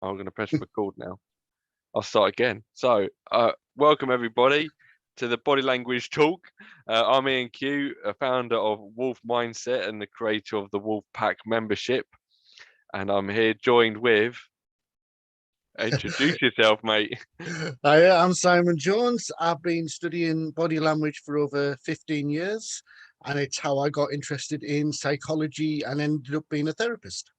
I'm going to press record now. I'll start again. So, welcome everybody to the Body Language Talk. I'm Ian Q, a founder of Wolf Mindset and the creator of the Wolf Pack membership. And I'm here joined with... Introduce yourself, mate. Hi, I'm Simon Jones. I've been studying body language for over 15 years, and it's how I got interested in psychology and ended up being a therapist.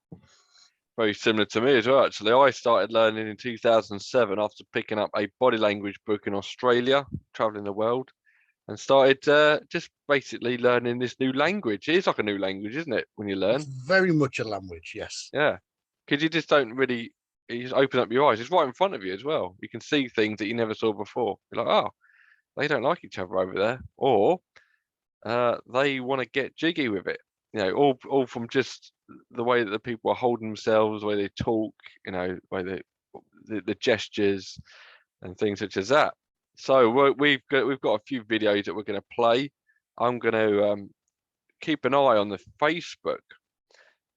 Very similar to me as well, actually. I started learning in 2007 after picking up a body language book in Australia, traveling the world, and started just basically learning this new language. It's like a new language, isn't it, when you learn? It's very much a language, yes. Yeah, because you just don't really, you just open up your eyes. It's right in front of you as well. You can see things that you never saw before. You're like, oh, they don't like each other over there, or they want to get jiggy with it. You know, all from just the way that the people are holding themselves, the way they talk, you know, the way the gestures and things such as that. So we've got a few videos that we're going to play. I'm going to keep an eye on the Facebook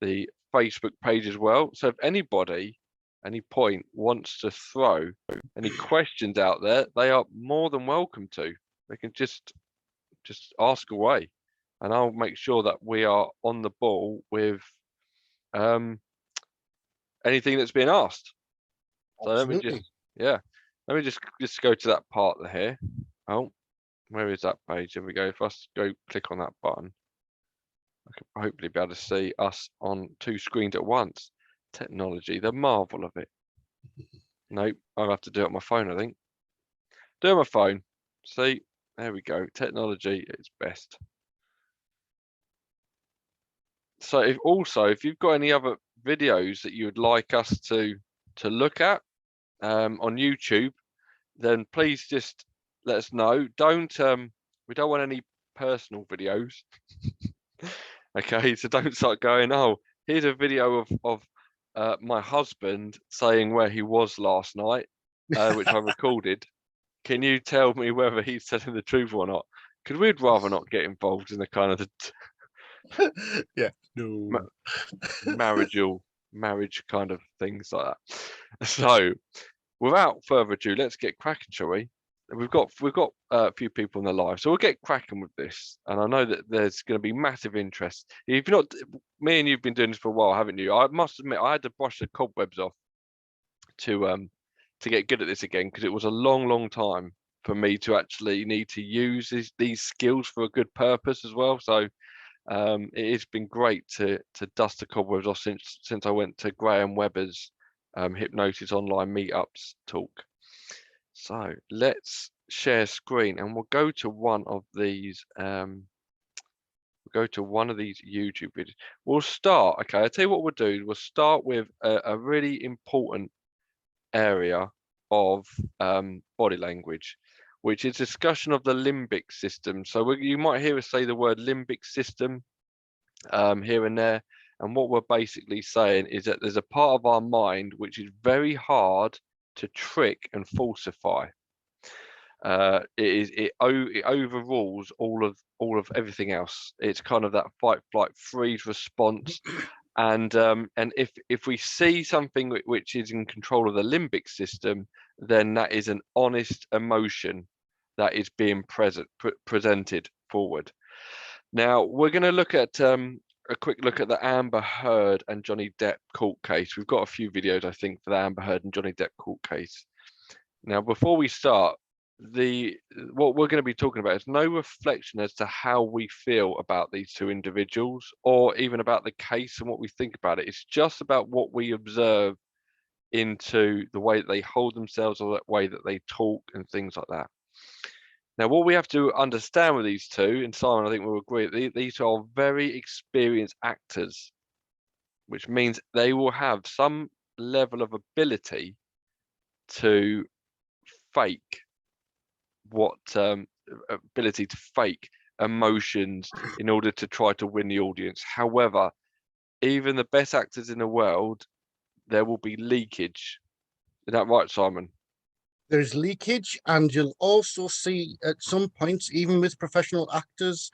page as well. So if anybody, any point wants to throw any questions out there, they are more than welcome to. They can just ask away, and I'll make sure that we are on the ball with anything that's been asked. So Absolutely. let me just go to that part here. Oh, where is that page? Here we go. If I go click on that button, I can hopefully be able to see us on two screens at once. Technology, the marvel of it. Nope, I'll have to do it on my phone, I think. Do it on my phone. See, there we go. Technology is best. So if you've got any other videos that you would like us to look at on YouTube, then please just let us know. We don't want any personal videos. Okay, so don't start going, oh, here's a video of my husband saying where he was last night, which I recorded. Can you tell me whether he's telling the truth or not? Because we'd rather not get involved in the kind of Yeah, no. marriage kind of things like that. So without further ado, let's get cracking, shall we? We've got a few people in the live, so we'll get cracking with this. And I know that there's going to be massive interest. If you're not, me and you've been doing this for a while, haven't you? I must admit, I had to brush the cobwebs off to get good at this again, because it was a long time for me to actually need to use these skills for a good purpose as well. So it has been great to dust the cobwebs off since I went to Graham Webber's hypnosis online meetups talk. So let's share screen, and we'll go to one of these YouTube videos. We'll start, okay, I'll tell you what we'll do. We'll start with a really important area of body language, which is discussion of the limbic system. So you might hear us say the word limbic system here and there, and what we're basically saying is that there's a part of our mind which is very hard to trick and falsify. It overrules all of everything else. It's kind of that fight, flight, freeze response. And if we see something which is in control of the limbic system, then that is an honest emotion that is being presented forward. Now we're going to look at a quick look at the Amber Heard and Johnny Depp court case. We've got a few videos, I think, for the Amber Heard and Johnny Depp court case. Now, before we start, what we're going to be talking about is no reflection as to how we feel about these two individuals, or even about the case and what we think about it. It's just about what we observe into the way that they hold themselves, or the way that they talk and things like that. Now, what we have to understand with these two, and Simon, I think we'll agree, these are very experienced actors, which means they will have some level of ability to fake ability to fake emotions in order to try to win the audience. However, even the best actors in the world, there will be leakage. Is that right, Simon? There's leakage, and you'll also see at some points, even with professional actors,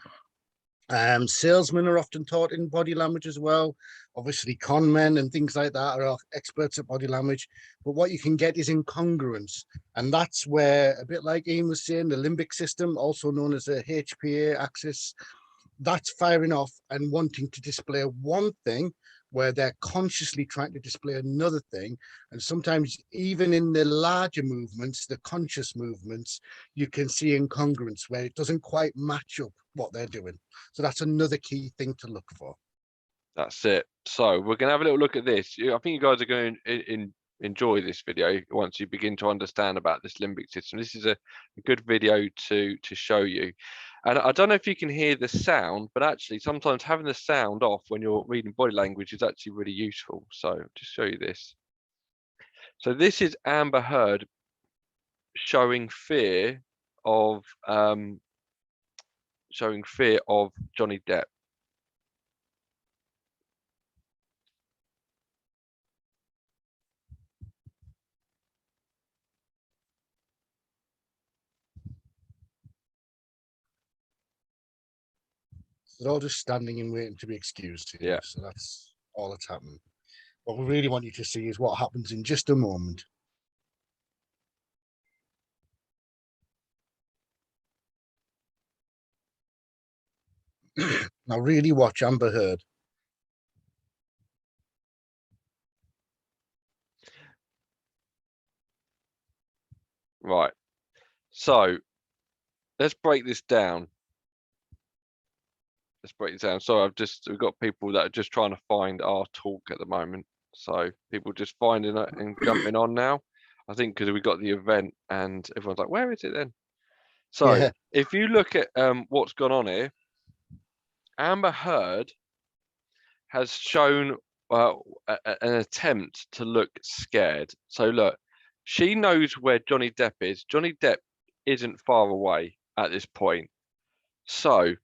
Salesmen are often taught in body language as well. Obviously, con men and things like that are experts at body language. But what you can get is incongruence. And that's where, a bit like Ian was saying, the limbic system, also known as the HPA axis, that's firing off and wanting to display one thing where they're consciously trying to display another thing. And sometimes even in the larger movements, the conscious movements, you can see incongruence where it doesn't quite match up what they're doing. So that's another key thing to look for. That's it. So we're going to have a little look at this. I think you guys are going to enjoy this video once you begin to understand about this limbic system. This is a good video to show you. And I don't know if you can hear the sound, but actually sometimes having the sound off when you're reading body language is actually really useful. So just show you this. So this is Amber Heard showing fear of Johnny Depp. They're all just standing and waiting to be excused here. Yeah. So that's all that's happening. What we really want you to see is what happens in just a moment. Now really watch Amber Heard. Right. So let's break this down. Let's break this down. So we've got people that are just trying to find our talk at the moment. So people just finding it and jumping on now. I think because we got the event and everyone's like, where is it then? So Yeah. if you look at what's gone on here, Amber Heard has shown an attempt to look scared. So look, she knows where Johnny Depp is. Johnny Depp isn't far away at this point. So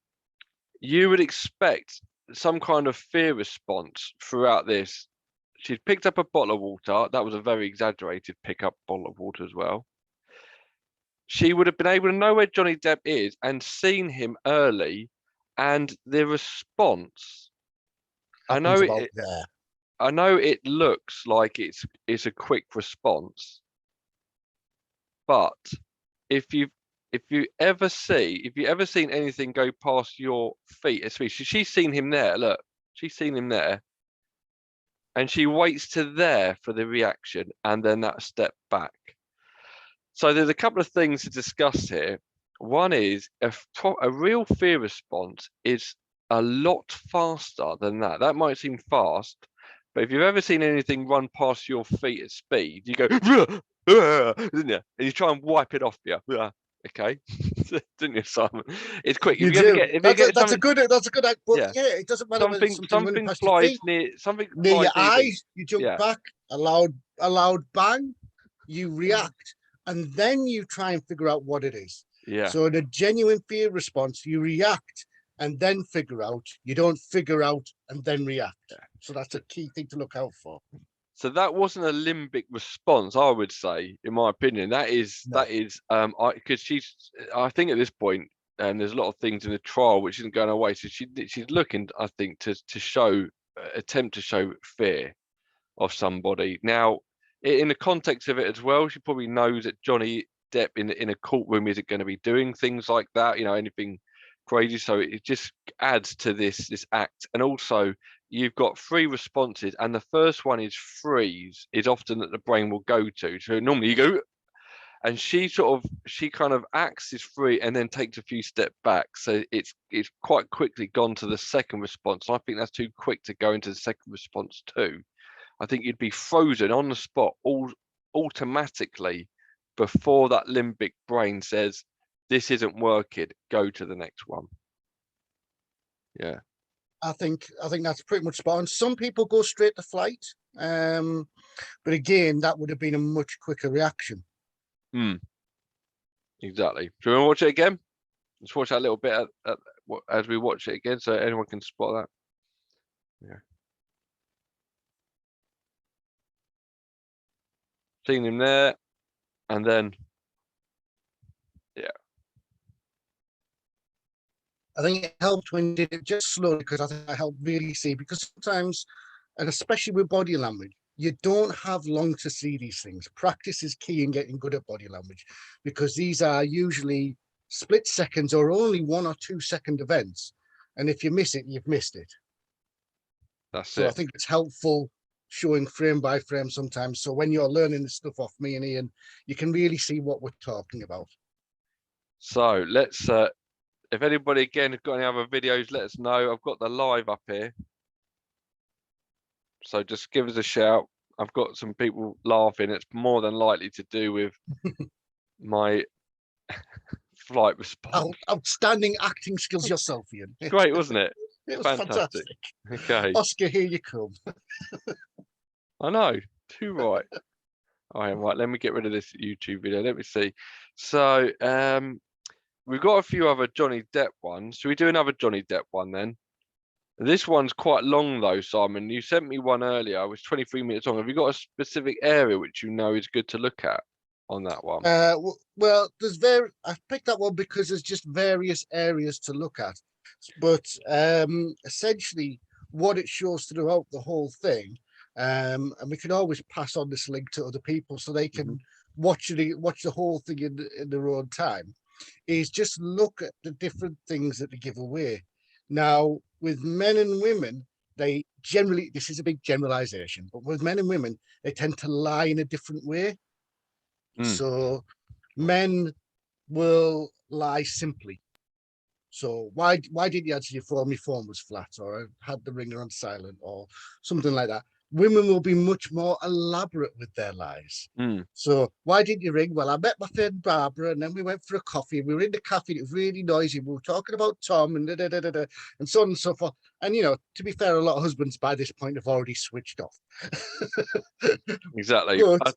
you would expect some kind of fear response throughout this. She'd picked up a bottle of water. That was a very exaggerated pick up bottle of water as well. She would have been able to know where Johnny Depp is and seen him early, and the response. I know about there. I know it looks like it's a quick response, but if you ever seen anything go past your feet, especially she's seen him there. Look, she's seen him there, and she waits to there for the reaction, and then that step back. So there's a couple of things to discuss here. One is a real fear response is a lot faster than that. That might seem fast, but if you've ever seen anything run past your feet at speed, you go, didn't you? And you try and wipe it off you. Okay, didn't you, Simon? It's quick. You If you ever do. get, if you That's get a good. That's a good. But yeah, yeah, it doesn't matter whether something running something past your flies feet, something near flies your near your feet. eyes. You jump Yeah. back. A loud bang. You react, and then you try and figure out what it is. Yeah. So in a genuine fear response, you react and then figure out. You don't figure out and then react. Yeah. So that's a key thing to look out for. So that wasn't a limbic response, I would say, in my opinion. That is because I think at this point, and there's a lot of things in the trial which isn't going away. So she's looking, I think, to attempt to show fear of somebody. Now, in the context of it as well, she probably knows that Johnny Depp in a courtroom isn't going to be doing things like that, anything crazy. So it just adds to this act. And also you've got three responses, and the first one is freeze, is often that the brain will go to. So normally you go, and she kind of acts as free and then takes a few steps back. So it's quite quickly gone to the second response. I think that's too quick to go into the second response too. I think you'd be frozen on the spot automatically before that limbic brain says, this isn't working, go to the next one. Yeah. I think that's pretty much spot on. Some people go straight to flight. But again, that would have been a much quicker reaction. Exactly. Do you want to watch it again? Let's watch that little bit as we watch it again so anyone can spot that. Yeah. Seen him there, and then yeah. I think it helped when you did it just slowly, because I think it helped really see, because sometimes, and especially with body language, you don't have long to see these things. Practice is key in getting good at body language, because these are usually split seconds or only 1 or 2 second events. And if you miss it, you've missed it. That's So I it. think it's helpful showing frame by frame sometimes. So when you're learning this stuff off me and Ian, you can really see what we're talking about. So let's, if anybody again has got any other videos, let us know. I've got the live up here. So just give us a shout. I've got some people laughing. It's more than likely to do with my flight response. Outstanding acting skills yourself, Ian. Great, wasn't it? It was Fantastic. fantastic. Okay. Oscar, here you come. I know. Too right. All right, let me get rid of this YouTube video. Let me see. So we've got a few other Johnny Depp ones. Should we do another Johnny Depp one then? This one's quite long though, Simon. You sent me one earlier. It was 23 minutes long. Have you got a specific area which you know is good to look at on that one? Well, I picked that one because there's just various areas to look at. But essentially, what it shows throughout the whole thing, and we can always pass on this link to other people so they can watch the whole thing in their own time, is just look at the different things that they give away. Now, with men and women, they generally, this is a big generalization, but with men and women, they tend to lie in a different way. So men will lie simply. So why didn't you answer your phone? My phone was flat, or I had the ringer on silent, or something like that. Women will be much more elaborate with their lies. So why didn't you ring? Well, I met my friend Barbara, and then we went for a coffee. We were in the cafe. It was really noisy. We were talking about Tom and and so on and so forth. And to be fair, a lot of husbands by this point have already switched off. Exactly. But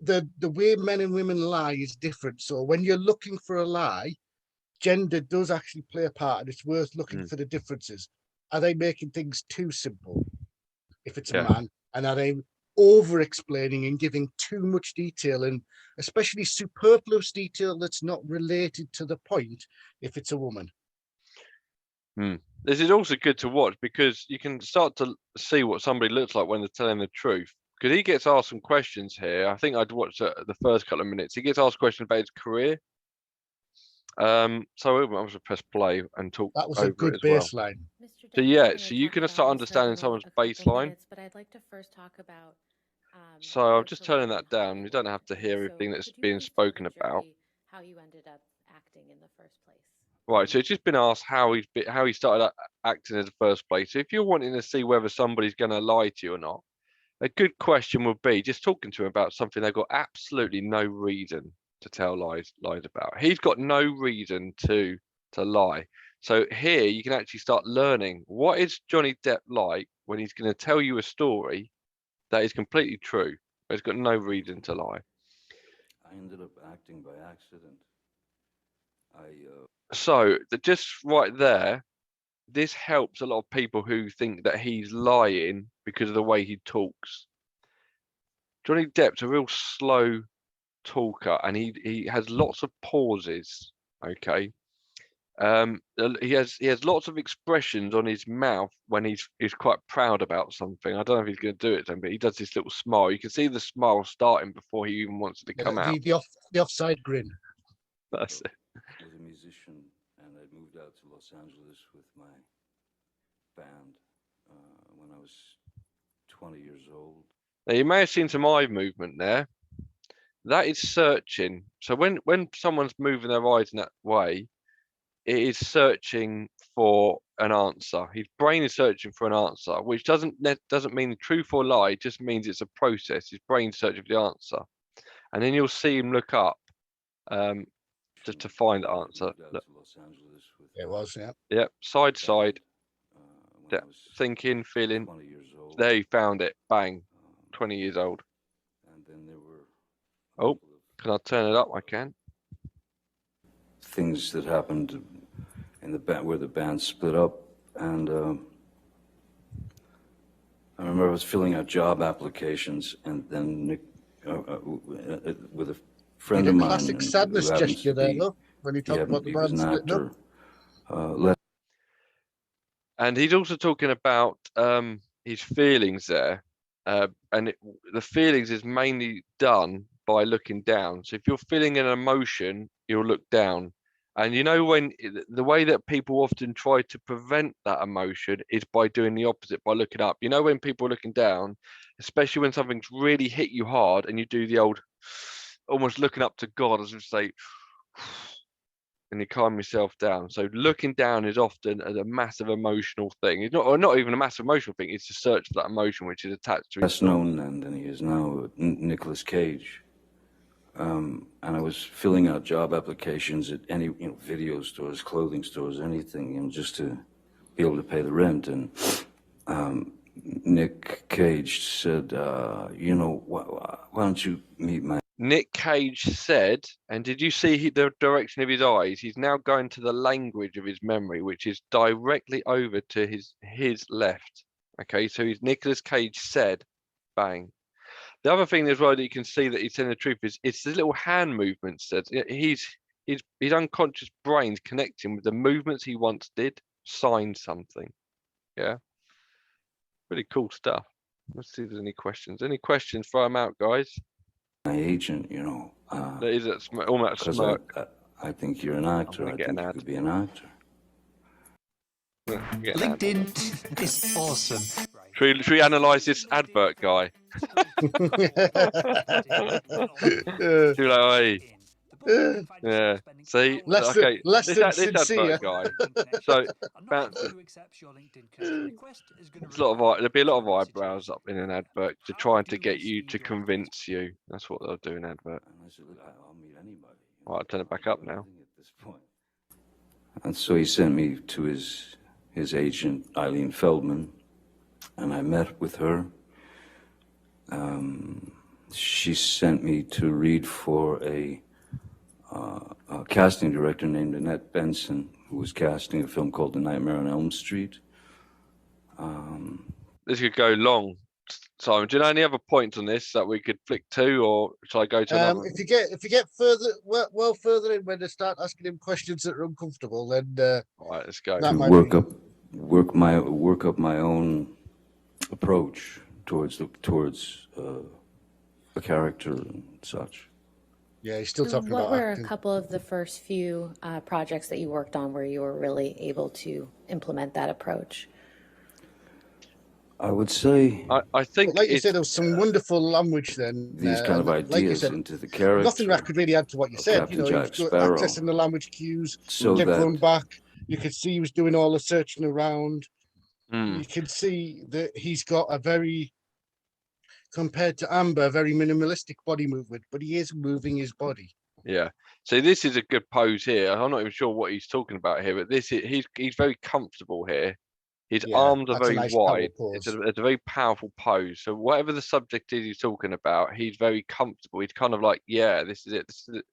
the way men and women lie is different. So when you're looking for a lie, gender does actually play a part, and it's worth looking for the differences. Are they making things too simple if it's a man, and are they over explaining and giving too much detail, and especially superfluous detail that's not related to the point if it's a woman? This is also good to watch because you can start to see what somebody looks like when they're telling the truth, because he gets asked some questions here. I think I'd watched the first couple of minutes. He gets asked questions about his career. So I'm going to press play and talk. That was a good baseline. So yeah, so you can start understanding someone's baseline. But I'd like to first talk about. So I'm just turning that down. You don't have to hear everything that's being spoken about. How you ended up acting in the first place. Right, so it's just been asked how he started acting in the first place. So if you're wanting to see whether somebody's going to lie to you or not, a good question would be just talking to him about something they've got absolutely no reason to tell lies about. He's got no reason to lie. So here you can actually start learning what is Johnny Depp like when he's going to tell you a story that is completely true, but he's got no reason to lie. I ended up acting by accident. So just right there, this helps a lot of people who think that he's lying because of the way he talks. Johnny Depp's a real slow talker, and he has lots of pauses. Okay, he has lots of expressions on his mouth when he's quite proud about something. I don't know if he's going to do it then, but he does this little smile. You can see the smile starting before he even wants it to come out. The offside grin. That's it. I was a musician, and I moved out to Los Angeles with my band when I was 20 years old. Now you may have seen some eye movement there. That is searching. So when someone's moving their eyes in that way, it is searching for an answer. His brain is searching for an answer, which doesn't mean truth or lie. It just means it's a process. His brain's searching for the answer, and then you'll see him look up just to find the answer. Look. It was, yeah. Yep, side. Yeah, thinking, feeling. There, you found it. Bang. 20 years old. And then there were. Oh, can I turn it up? I can. Things that happened in the band where the band split up, and I remember I was filling out job applications, and then Nick, with a friend of mine, classic sadness gesture there, look, when you talk about the band splitting up. less And he's also talking about his feelings there, the feelings is mainly done by looking down. So if you're feeling an emotion, you'll look down. And you know, when the way that people often try to prevent that emotion is by doing the opposite, by looking up. You know, when people are looking down, especially when something's really hit you hard, and you do the old, almost looking up to God, as if to say, and you calm yourself down. So looking down is often a massive emotional thing. It's not, or not even a massive emotional thing. It's to search for that emotion which is attached to his known then than he is now, Nicolas Cage. And I was filling out job applications at any, video stores, clothing stores, anything, just to be able to pay the rent. And Nick Cage said, why don't you meet my... Nick Cage said, and did you see the direction of his eyes? He's now going to the language of his memory, which is directly over to his left. Okay, so he's Nicolas Cage said, bang. The other thing as well that you can see that he's telling the truth is it's the little hand movements that his unconscious brain's connecting with the movements he once did, signed something. Yeah, pretty cool stuff. Let's see if there's any questions. Any questions? Throw them out, guys. My agent, There is almost a smirk. I think you're an actor. I think you could be an actor. LinkedIn is awesome. Should we analyze this advert guy? Yeah. See, okay, this advert guy. So bounces. There'll be a lot of eyebrows up in an advert to trying to get you to convince you. That's what they'll do in advert. Right, I'll turn it back up now. And so he sent me to his agent, Eileen Feldman, and I met with her. She sent me to read for a casting director named Annette Benson, who was casting a film called The Nightmare on Elm Street. This could go long. Simon, do you know any other points on this that we could flick to, or shall I go to another? If you get further, well further in, when they start asking him questions that are uncomfortable, then All right, let's go. Work up my own approach towards a character and such. Yeah, he's still So talking about what were acting. a couple of the first few projects that you worked on where you were really able to implement that approach? I would say I think, But like you said, there was some wonderful language then. these kind of and ideas said, into the character. nothing I could really add to what you of said. Captain He Jack was Sparrow. accessing the language cues, So kept that- going back. You could see he was doing all the searching around. Hmm. You could see that he's got a very, compared to Amber, a very minimalistic body movement, but he is moving his body. Yeah. So this is a good pose here. I'm not even sure what he's talking about here, but he's very comfortable here. His Yeah, arms are that's a very nice power wide. pose. It's a very powerful pose. So whatever the subject is he's talking about, he's very comfortable. He's kind of like, yeah, this is it. This is it.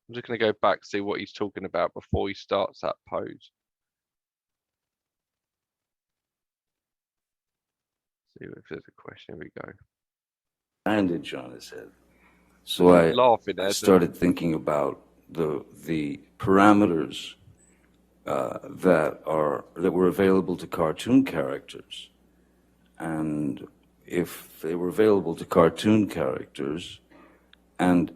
I'm just going to go back to see what he's talking about before he starts that pose. See if there's a question. Here we go. Bandage on his head. So I Laughing there. started thinking about the parameters that were available to cartoon characters, and if they were available to cartoon characters, and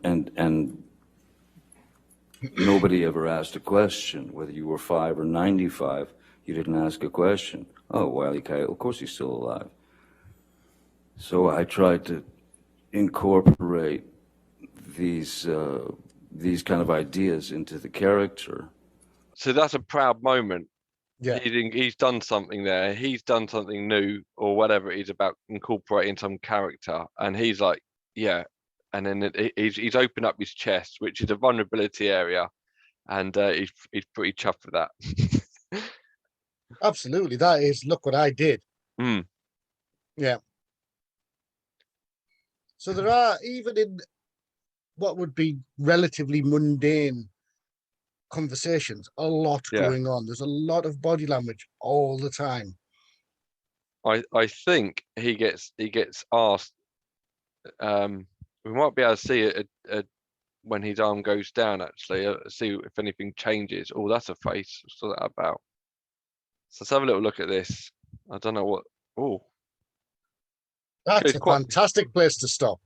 nobody ever asked a question, whether you were 5 or 95, you didn't ask a question. Oh, Wile E. Coyote, of course he's still alive. So I tried to incorporate these kind of ideas into the character. So that's a proud moment. Yeah. He's done something there. He's done something new, or whatever it is, about incorporating some character, and he's like, yeah. And then he's opened up his chest, which is a vulnerability area, and he's pretty chuffed with that. Absolutely. That is, look what I did. Mm. Yeah. So there are, even in what would be relatively mundane conversations, a lot going on. There's a lot of body language all the time. I think he gets asked. We might be able to see it when his arm goes down. Actually, see if anything changes. Oh, that's a face. What's that about? So let's have a little look at this. I don't know what. Oh, That's It's a quite- fantastic place to stop.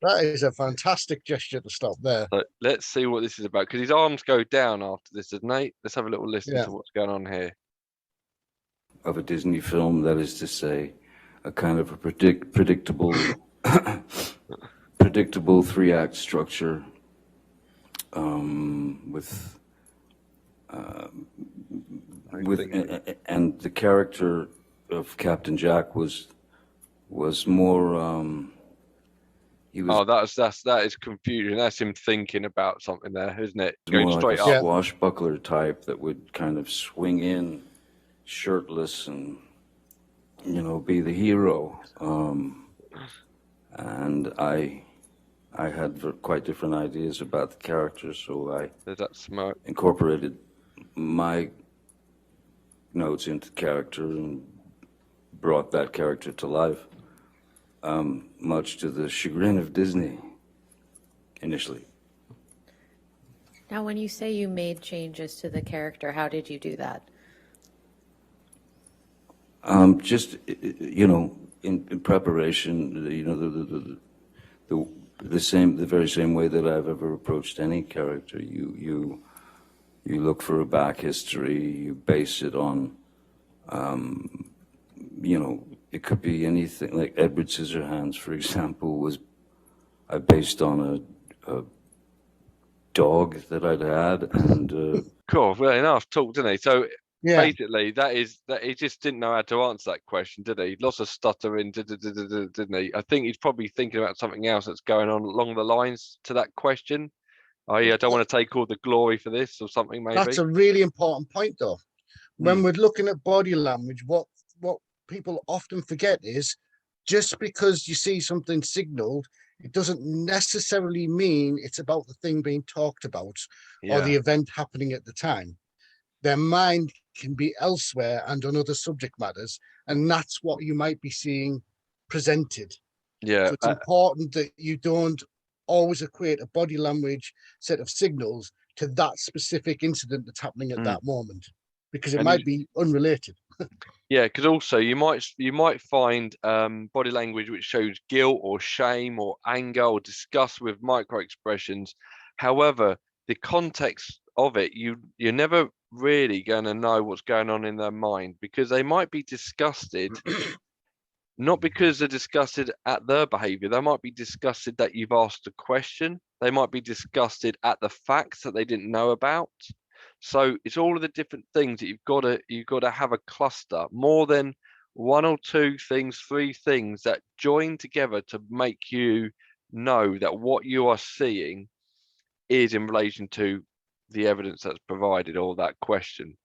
That is a fantastic gesture to stop there. so let's see what this is about, because his arms go down after this, doesn't he? Let's have a little listen Yeah. to what's going on here. Of a Disney film, that is to say, a kind of a predictable, predictable 3-act structure, with and the character of Captain Jack was more. He was Oh, that is confusion. That's him thinking about something there, isn't it? more Going like straight a up. swashbuckler type that would kind of swing in shirtless and, you know, be the hero. And I had quite different ideas about the character, so I There's that smoke. incorporated my notes into character and brought that character to life, much to the chagrin of Disney initially. Now, when you say you made changes to the character, how did you do that? Just, you know, in preparation, you know, the very same way that I've ever approached any character. You look for a back history. You base it on, you know, it could be anything. Like Edward Scissorhands, for example, was I based on a dog that I'd had, and Cool. Well, enough talk, didn't he? So Yeah, basically, that he just didn't know how to answer that question, did he? Lots of stuttering, didn't he? I think he's probably thinking about something else that's going on along the lines to that question. I don't want to take all the glory for this or something, maybe. that's a really important point, though. When we're looking at body language, what people often forget is just because you see something signaled, it doesn't necessarily mean it's about the thing being talked about or the Yeah, event happening at the time. Their mind can be elsewhere and on other subject matters, and that's what you might be seeing presented. yeah. So it's important that you don't always equate a body language set of signals to that specific incident that's happening at that moment, because it And might be unrelated. Yeah, because also you might find body language which shows guilt or shame or anger or disgust with micro expressions. However, the context of it, you're never really going to know what's going on in their mind, because they might be disgusted, not because they're disgusted at their behavior. They might be disgusted that you've asked a question. They might be disgusted at the facts that they didn't know about. So it's all of the different things that you've got to have a cluster, more than one or two things, three things that join together to make you know that what you are seeing is in relation to the evidence that's provided or that question.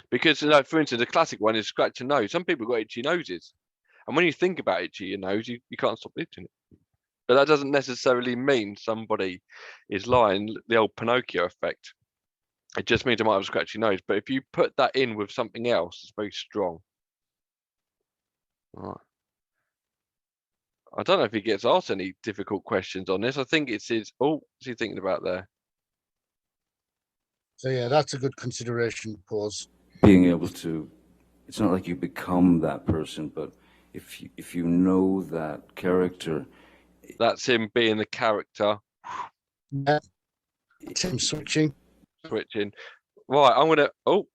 Because, you know, for instance, a classic one is scratch your nose. Some people got itchy noses, and when you think about itchy your nose, you can't stop itching it. But that doesn't necessarily mean somebody is lying. The old Pinocchio effect. It just means I might have a scratchy nose. But if you put that in with something else, it's very strong. Right. I don't know if he gets asked any difficult questions on this. I think it's his. Oh, what's he thinking about there? So yeah, that's a good consideration. Pause. being able to, it's not like you become that person, but if you know that character, That's him being the character, Yeah, it's him switching. switching. Right, I'm gonna. Oh,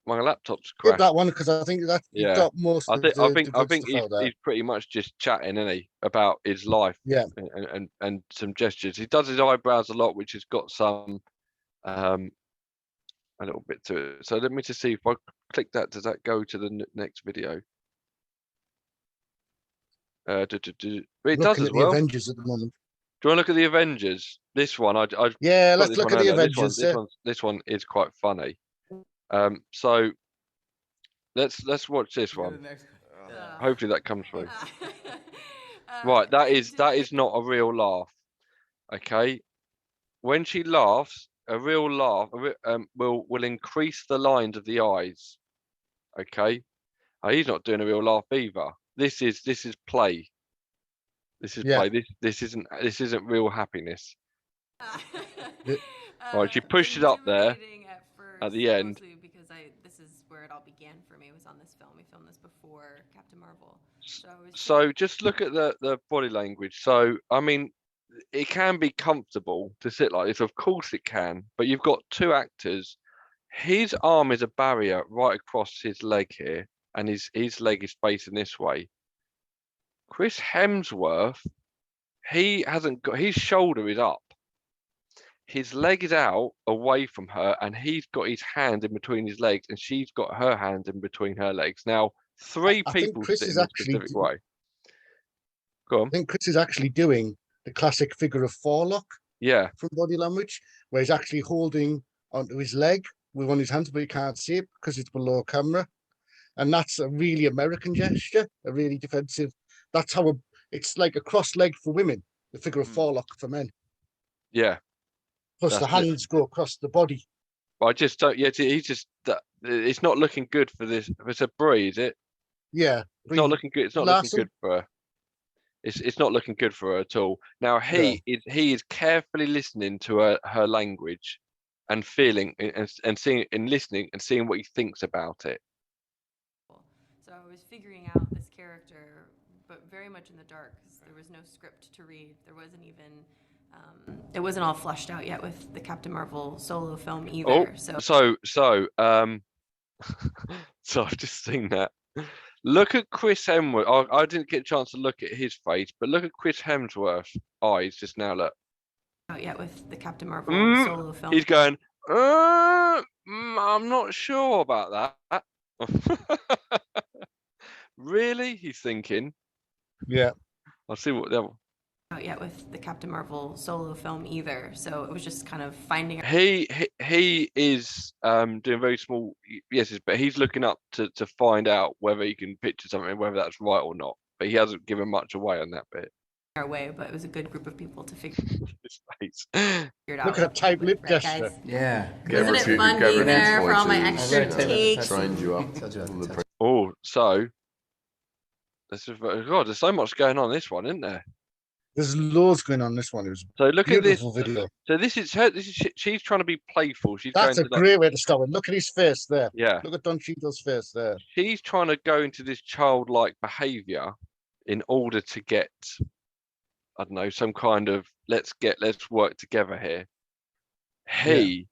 my laptop's Hit crashed. that one because I think that you've Yeah. got most I of think the I think I different think stuff out there. he's pretty much just chatting, isn't he, about his life Yeah, and some gestures. He does his eyebrows a lot, which has got some a little bit to it. So let me just see if I click that. Does that go to the next video? But it does looking as at the well. Avengers at the moment. Do you want to look at the Avengers? This one, I Yeah, got let's this look one at the earlier. Avengers. This one is quite funny. So let's watch this one. Hopefully that comes through. Right, that is not a real laugh. Okay, when she laughs, a real laugh will increase the lines of the eyes. Okay, he's not doing a real laugh either. This is play. This is Yeah. play. This isn't real happiness. The- Right, she pushed it up there Intimidating at at first, the end. mostly because this is where it it all began for me was on this film. We filmed this before Captain Marvel. So I was So just look at the body language. So I mean, it can be comfortable to sit like this. Of course it can, but you've got two actors. His arm is a barrier right across his leg here, and his leg is facing this way. Chris Hemsworth, he hasn't got, his shoulder is up. His leg is out away from her, and he's got his hand in between his legs, and she's got her hand in between her legs. Now, three I think people Chris sit is in a actually specific way. Go on. I think Chris is actually doing the classic figure of forelock Yeah, from body language, where he's actually holding onto his leg with one of his hands, but you can't see it because it's below camera. And that's a really American gesture, a really defensive. That's how it's like a cross leg for women, the figure of forelock for men. yeah. Plus the That's it. hands go across the body. But I just don't. Yeah, he's just that. It's not looking good for this. It's a Brie, is it? Yeah. It's not looking good. It's not Larson? looking good for her. It's not looking good for her at all. Now he is carefully listening to her language, and feeling and seeing and listening and seeing what he thinks about it. So I was figuring out this character, but very much in the dark because there was no script to read. There wasn't even, it wasn't all flushed out yet with the Captain Marvel solo film either. So so I'm just seeing that. Look at Chris Hemsworth. I didn't get a chance to look at his face, but look at Chris Hemsworth's eyes just now. Look. Out yet with the Captain Marvel solo film. He's going. I'm not sure about that. Really? He's thinking. Yeah. I'll see what the Out yet with the Captain Marvel solo film either. So it was just kind of finding out. he is doing very small yeses, but he's looking up to find out whether he can picture something, whether that's right or not. But he hasn't given much away on that bit. Our way, but it was a good group of people to figure His face. it out. Look at that tight lip Right, gesture. guys? Yeah. Isn't it fun being there for all my extra takes? Grind you up. Oh, so God, there's so much going on in this one, isn't there? There's loads going on in this one. It was So look at this. beautiful video. So this is her. She's trying to be playful. She's That's a going to great way to start with. Look at his face there. yeah. Look at Don Cheadle's face there. She's trying to go into this childlike behavior in order to get, I don't know, some kind of let's work together here. He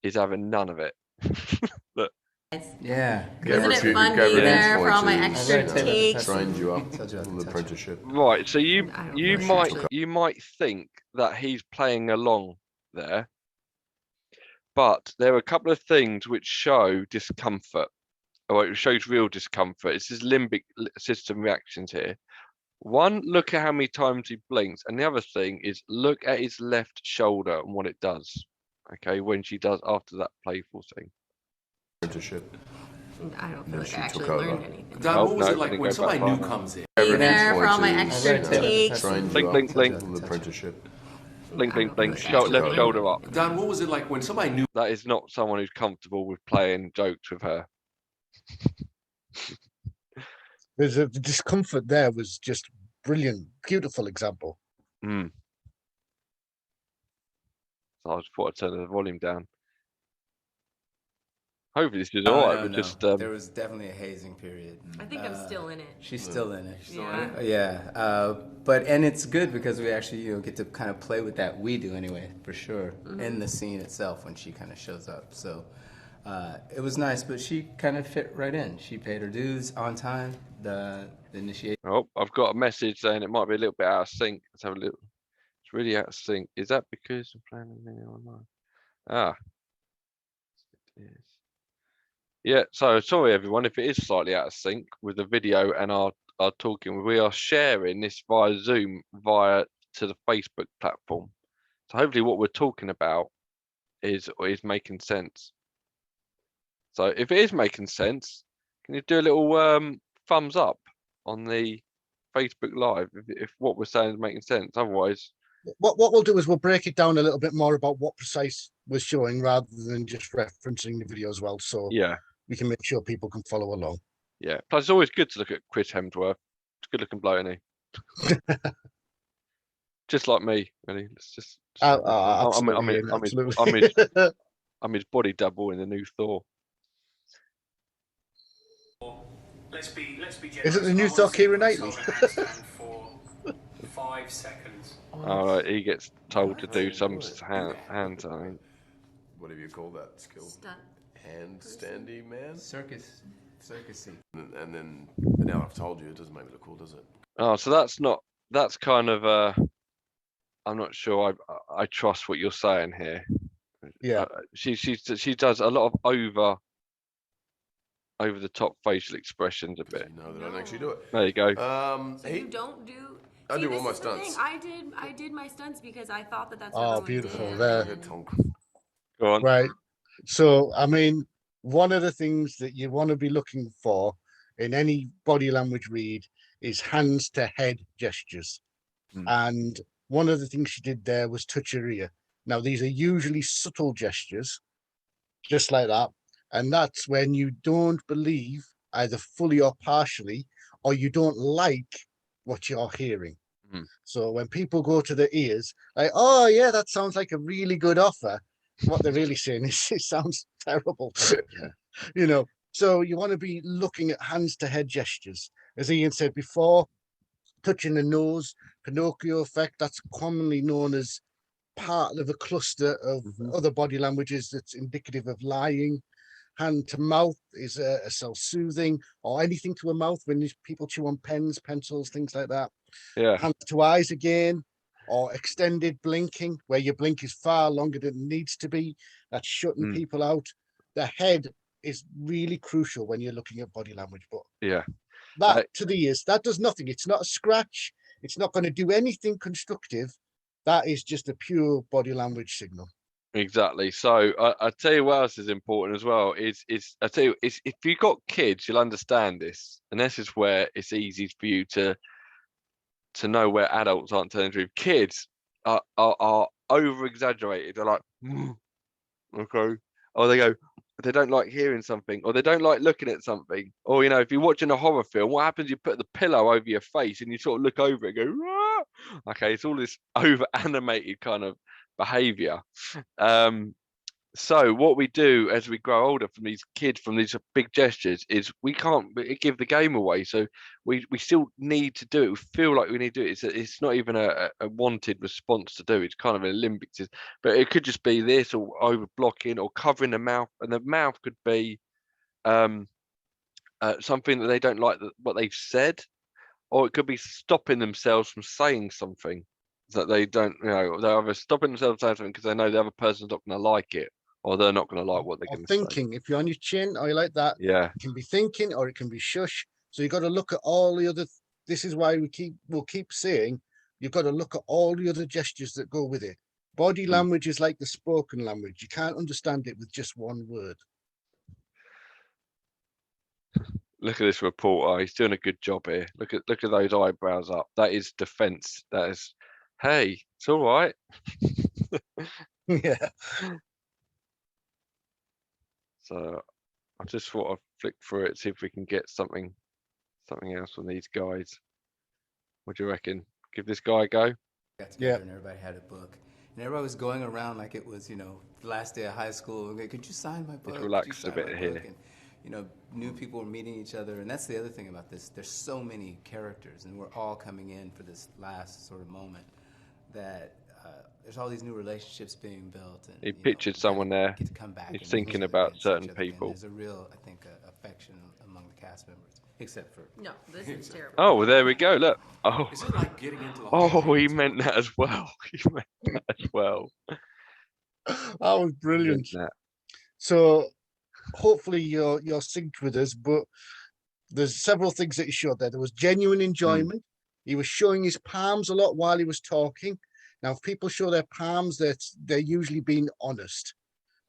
is having none of it. Look, Yeah. Isn't it fun being there for all my extra takes? Grind you up. The apprenticeship. right. So you I don't you know. might think that he's playing along there, but there are a couple of things which show discomfort. Or it shows real discomfort. It's his limbic system reactions here. One, look at how many times he blinks, and the other thing is look at his left shoulder and what it does. Okay, when she does after that playful thing. Apprenticeship. I don't feel like she I actually took over. learned anything. Don, Oh, what was no, it like didn't when go somebody back new far. comes in? Being there for all my extra takes. Grind Blink, you blink, up. blink. The apprenticeship. Blink, blink, I blink. don't feel like I Left actually shoulder learned up. Don, what was it like when somebody new? That is not someone who's comfortable with playing jokes with her. The discomfort there was just brilliant. Beautiful example. Mm. So I just thought I'd turn the volume down. Hopefully this is alright. But just there was definitely a hazing period. I think I'm still in it. She's still in it. Yeah. Yeah, but it's good because we actually get to kind of play with that. We do anyway, for sure, in the scene itself when she kind of shows up. So it was nice, but she kind of fit right in. She paid her dues on time. The initiation. oh, I've got a message saying it might be a little bit out of sync. Let's have a look. It's really out of sync. Is that because I'm playing a video online? Ah. It is. Yeah, so sorry everyone if it is slightly out of sync with the video and our talking. We are sharing this via Zoom to the Facebook platform. So hopefully what we're talking about is making sense. So if it is making sense, can you do a little thumbs up on the Facebook Live if what we're saying is making sense? Otherwise, What we'll do is we'll break it down a little bit more about what Precise was showing rather than just referencing the video as well. So yeah. we can make sure people can follow along. Yeah. Plus, it's always good to look at Chris Hemsworth. It's a good looking bloke, isn't he? Just like me, really. It's just. Absolutely, I'm absolutely. his body double in the new Thor. Let's be Is it the new generous. Keira Knightley? Hold a handstand for 5 seconds. All right, he gets told to do some What? hands. I mean, Whatever you call that skill. Stunt. Handstandy, man. Circusy. And then, but now I've told you, it doesn't make me look cool, does it? oh, so that's kind of I'm not sure I trust what you're saying here. Yeah. She does a lot of over the top facial expressions a bit. You know that I don't actually do it. There you go. So you don't do. I do this all my is the thing. stunts. I did my stunts because I thought that that's Oh, what everyone beautiful. did. There. Good Tom. Go on. Right. So, I mean, one of the things that you want to be looking for in any body language read is hands to head gestures. And one of the things she did there was touch her ear. Now, these are usually subtle gestures, just like that. And that's when you don't believe, either fully or partially, or you don't like what you're hearing. So when people go to the ears, like, oh, yeah, that sounds like a really good offer. What they're really saying is it sounds terrible. You know, so you want to be looking at hands to head gestures. As Ian said before, touching the nose, Pinocchio effect, that's commonly known as part of a cluster of other body languages that's indicative of lying. Hand to mouth is a self-soothing, or anything to a mouth when people chew on pens, pencils, things like that. Yeah. Hand to eyes again, or extended blinking, where your blink is far longer than it needs to be. That's shutting people out. The head is really crucial when you're looking at body language. But Yeah. that to the ears, that does nothing. It's not a scratch. It's not going to do anything constructive. That is just a pure body language signal. Exactly. So I tell you what else is important as well is I tell you, it's, if you've got kids, you'll understand this, and this is where it's easy for you to know where adults aren't telling the truth. Kids are over exaggerated. They're like, okay, or they don't like hearing something, or they don't like looking at something, or if you're watching a horror film, what happens? You put the pillow over your face and you sort of look over it and go, ah! Okay, it's all this over animated kind of behavior. So what we do as we grow older from these kids, from these big gestures, is we can't give the game away. So we still need to do it. We feel like we need to do it. It's not even a wanted response to do. It's kind of an Olympic, but it could just be this, or over blocking, or covering the mouth, and the mouth could be something that they don't like what they've said, or it could be stopping themselves from saying something that they don't. They're either stopping themselves from saying something because they know the other person's not going to like it, or they're not going to like what they're going to say. Thinking, if you're on your chin or you like that, Yeah, it can be thinking or it can be shush. So you've got to look at all the other. This is why we'll keep saying you've got to look at all the other gestures that go with it. Body language is like the spoken language. You can't understand it with just one word. look at this reporter. He's doing a good job here. Look at those eyebrows up. That is defense. That is, hey, it's all right. Yeah. So I just thought I'd flick through it, see if we can get something else from these guys. What do you reckon? Give this guy a go? Got together and everybody had a book. And everybody was going around like it was, the last day of high school. Okay, could you sign my book? Relax a bit here. And, new people were meeting each other. And that's the other thing about this. There's so many characters, and we're all coming in for this last sort of moment that there's all these new relationships being built. And, He pictured someone there. Get to come back. He's and thinking meet about against certain each other again. people. There's a real, I think, affection among the cast members, except for... No, this is terrible. Oh, well, there we go. Look. Oh, Is it like getting into a oh, he meant that as well. He meant that as well. That was brilliant. He meant that. So hopefully you're synced with us, but there's several things that he showed there. There was genuine enjoyment. He was showing his palms a lot while he was talking. Now, if people show their palms, they're usually being honest.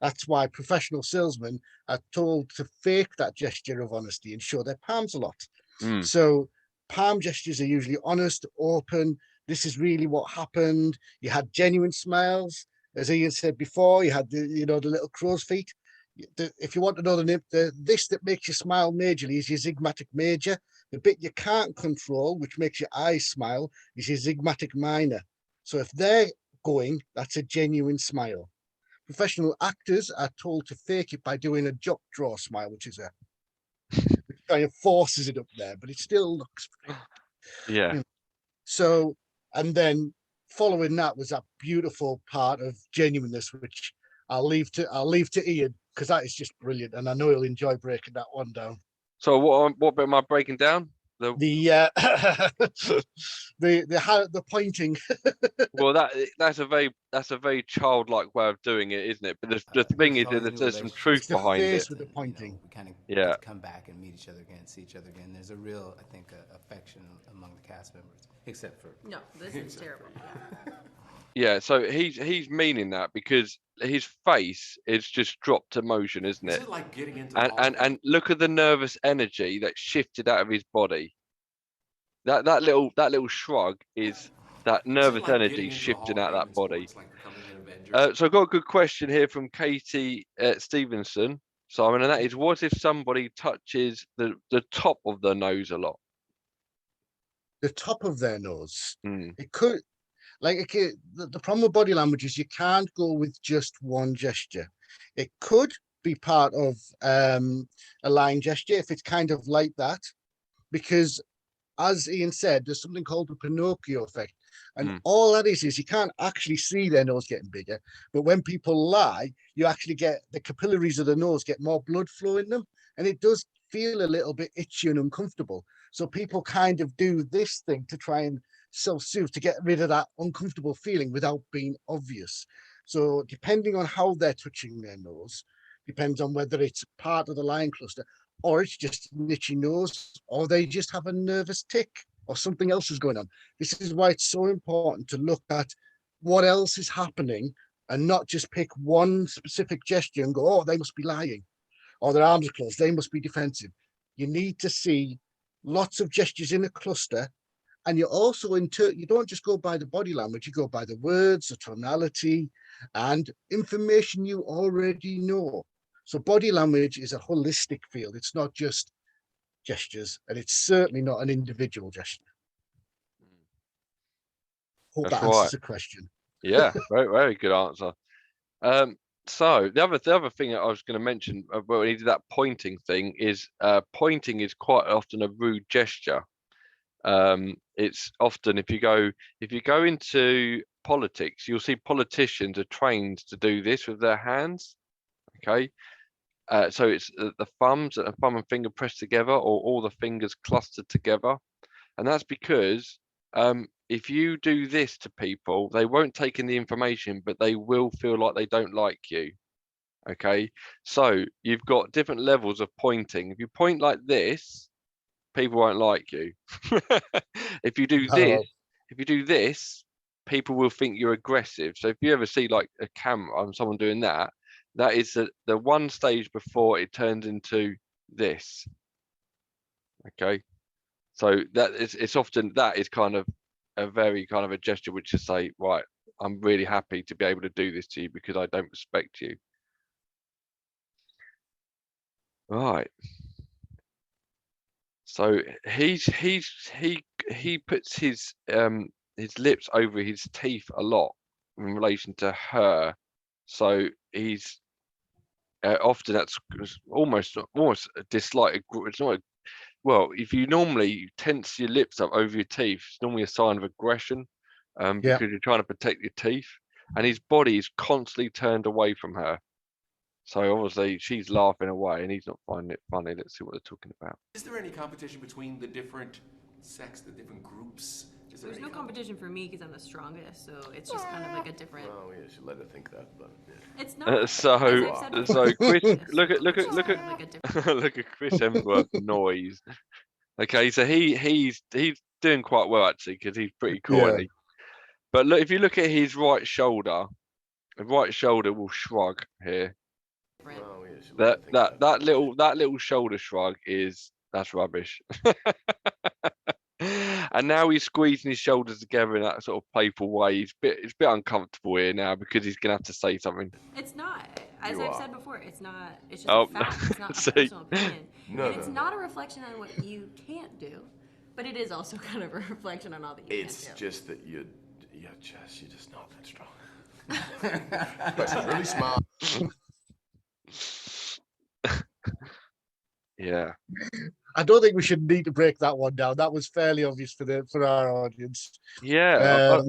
That's why professional salesmen are told to fake that gesture of honesty and show their palms a lot. So palm gestures are usually honest, open. This is really what happened. You had genuine smiles. As Ian said before, you had the little crow's feet. If you want to know the name, this that makes you smile majorly is your zygmatic major. The bit you can't control, which makes your eyes smile, is your zygmatic minor. So if they're going, that's a genuine smile. Professional actors are told to fake it by doing a jock draw smile, which is kind of forces it up there, but it still looks. Yeah. So, and then following that was that beautiful part of genuineness, which I'll leave to Ian, because that is just brilliant, and I know he'll enjoy breaking that one down. So what bit am I breaking down? The the pointing. Well, that's a very childlike way of doing it, isn't it? But the thing is, that there's some truth It's the behind it. face with the pointing. We kind of Yeah. get to come back and meet each other again, see each other again. There's a real, I think, affection among the cast members, except for No, this is terrible. Yeah. Yeah, so he's meaning that because his face is just dropped emotion, isn't Is it? it like getting into And look at the nervous energy that shifted out of his body. That little shrug is that nervous energy shifting out of that body. So I've got a good question here from Katie Stevenson, Simon, and that is: what if somebody touches the top of their nose a lot? The top of their nose. Mm. It could, the problem with body language is you can't go with just one gesture. It could be part of a line gesture if it's kind of like that, because as Ian said, there's something called the Pinocchio effect. And all that is you can't actually see their nose getting bigger. But when people lie, you actually get the capillaries of the nose get more blood flow in them. And it does feel a little bit itchy and uncomfortable. So people kind of do this thing to try and self-soothe, to get rid of that uncomfortable feeling without being obvious. So depending on how they're touching their nose, depends on whether it's part of the line cluster or it's just an itchy nose, or they just have a nervous tick or something else is going on. This is why it's so important to look at what else is happening and not just pick one specific gesture and go, oh, they must be lying, or their arms are closed, they must be defensive. You need to see lots of gestures in a cluster, and you also you don't just go by the body language, you go by the words, the tonality, and information you already know. So body language is a holistic field. It's not just gestures, and it's certainly not an individual gesture. Hope That's that answers right. the question. Yeah, very, very good answer. So the other thing that I was going to mention when he did that pointing thing is pointing is quite often a rude gesture. It's often if you go into politics, you'll see politicians are trained to do this with their hands. Okay, so it's the thumb and finger pressed together, or all the fingers clustered together, and that's because if you do this to people, they won't take in the information, but they will feel like they don't like you. Okay, so you've got different levels of pointing. If you point like this, people won't like you. If you do this, people will think you're aggressive. So if you ever see like a camera and someone doing that, that is the one stage before it turns into this. Okay, so it's often that is kind of a very kind of a gesture which is say, right, I'm really happy to be able to do this to you because I don't respect you. Right. So he puts his lips over his teeth a lot in relation to her. So he's often that's almost a dislike. It's not. Well, if you normally tense your lips up over your teeth, it's normally a sign of aggression, because you're trying to protect your teeth. And his body is constantly turned away from her. So obviously she's laughing away and he's not finding it funny. Let's see what they're talking about. Is there any competition between the different sects, the different groups? There's no competition for me because I'm the strongest, so it's just kind of like a different. Oh, yeah, you let her think that, but yeah. It's not. So Chris, look at Like a different. look at Chris Hemsworth noise. Okay, so he's doing quite well actually because he's pretty corny. But look, if you look at his right shoulder, the right shoulder will shrug here. Oh, yeah, you let her think That little shoulder shrug that's rubbish. And now he's squeezing his shoulders together in that sort of playful way. It's a bit uncomfortable here now because he's gonna have to say something. It's not. As I've said before, it's not. It's just Oh, a fact. It's not a see. personal opinion. No, And it's no. not a reflection on what you can't do, but it is also kind of a reflection on all that you It's can't do. just that you're just not that strong. But she's really smart. Yeah. I don't think we should need to break that one down. That was fairly obvious for our audience. Yeah,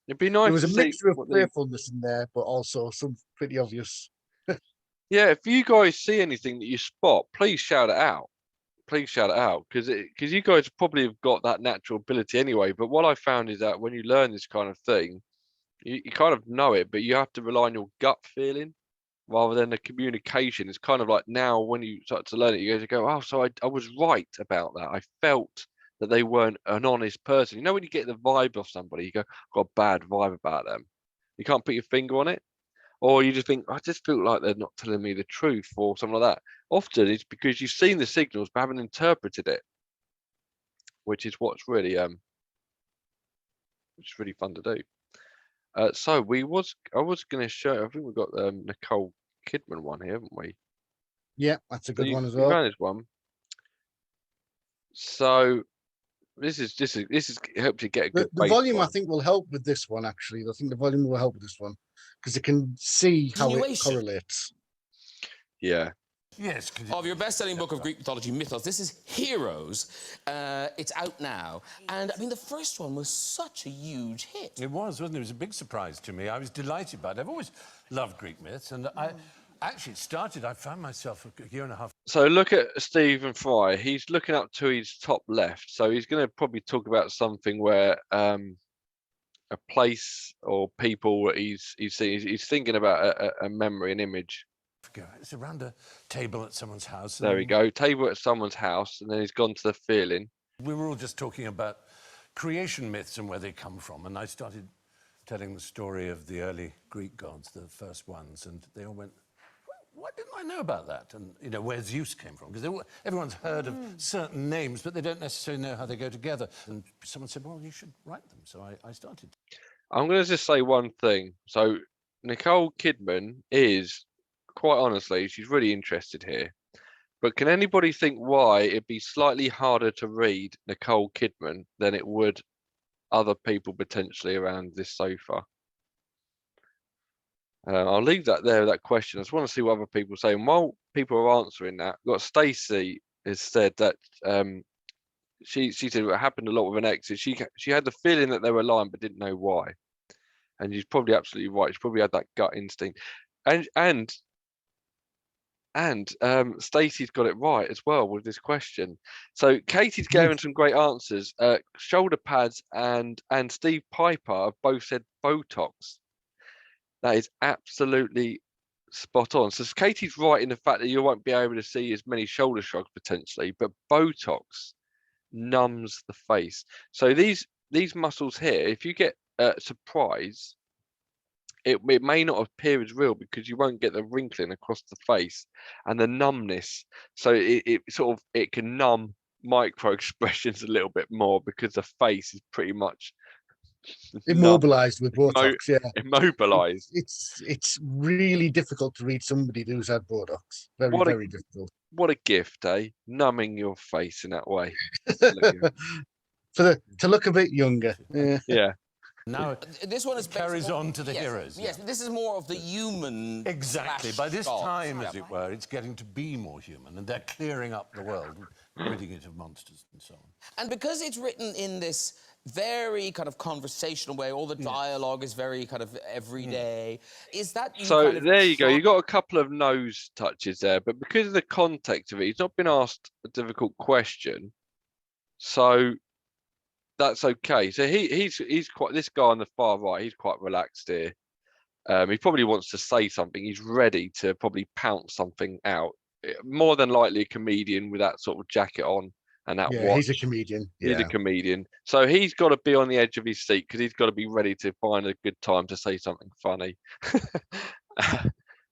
it'd be nice There was to a see mixture of what the, playfulness in there, but also some pretty obvious. yeah. If you guys see anything that you spot, please shout it out. Please shout it out because you guys probably have got that natural ability anyway. But what I found is that when you learn this kind of thing, you kind of know it, but you have to rely on your gut feeling rather than the communication. It's kind of like now when you start to learn it, you go, oh, so I was right about that. I felt that they weren't an honest person. You know, when you get the vibe of somebody, you go, got a bad vibe about them. You can't put your finger on it. Or you just think, I just feel like they're not telling me the truth or something like that. Often it's because you've seen the signals but haven't interpreted it, which is what's really which is really fun to do. So I was going to show. I think we've got Nicole Kidman one here, haven't we? Yeah, that's a good So one as you well. ran this one. So this is helps you get a good The volume, I baseline. think, will help with this one, actually. I think the volume will help with this one because it can see how it Continuation. correlates. Yeah. Yes. Of your best-selling book of Greek mythology, Mythos. This is Heroes. It's out now. And, I mean, the first one was such a huge hit. It was, wasn't it? It was a big surprise to me. I was delighted by it. I've always loved Greek myths, and I found myself a year and a half. So look at Stephen Fry. He's looking up to his top left. So he's going to probably talk about something where a place or people he's thinking about a memory, an image. It's around a table at someone's house. There we go. Table at someone's house, and then he's gone to the feeling. We were all just talking about creation myths and where they come from, and I started telling the story of the early Greek gods, the first ones, and they all went, "Why didn't I know about that?" And you know where Zeus came from, because everyone's heard of certain names, but they don't necessarily know how they go together. And someone said, "Well, you should write them," so I started. I'm going to just say one thing. So Nicole Kidman is, quite honestly, she's really interested here. But can anybody think why it'd be slightly harder to read Nicole Kidman than it would other people potentially around this sofa? I'll leave that there, that question. I just want to see what other people say. And while people are answering that, we've got Stacey has said that she said what happened a lot with an ex is she had the feeling that they were lying but didn't know why. And she's probably absolutely right. She probably had that gut instinct. And Stacey's got it right as well with this question. So Katie's given some great answers. Shoulder pads and Steve Piper have both said Botox. That is absolutely spot on. So Katie's right in the fact that you won't be able to see as many shoulder shrugs potentially, but Botox numbs the face. So these muscles here, if you get surprise, it may not appear as real because you won't get the wrinkling across the face and the numbness. So it can numb micro expressions a little bit more because the face is pretty much Immobilized with Botox, yeah. Immobilized. It's really difficult to read somebody who's had Botox. Very difficult. What a gift, eh? Numbing your face in that way. To look a bit younger. Yeah. Now this one is carries on to the heroes. Yes, but this is more of the human. Exactly. By this time, as it were, it's getting to be more human, and they're clearing up the world, ridding it of monsters and so on. And because it's written in this very kind of conversational way, all the dialogue is very kind of everyday. Is that so? There you go. You got a couple of nose touches there, but because of the context of it, he's not been asked a difficult question, so that's okay. So he's quite, this guy on the far right, he's quite relaxed here. He probably wants to say something. He's ready to probably pounce something out. More than likely a comedian with that sort of jacket on and that watch. He's a comedian. He's a comedian. So he's got to be on the edge of his seat because he's got to be ready to find a good time to say something funny.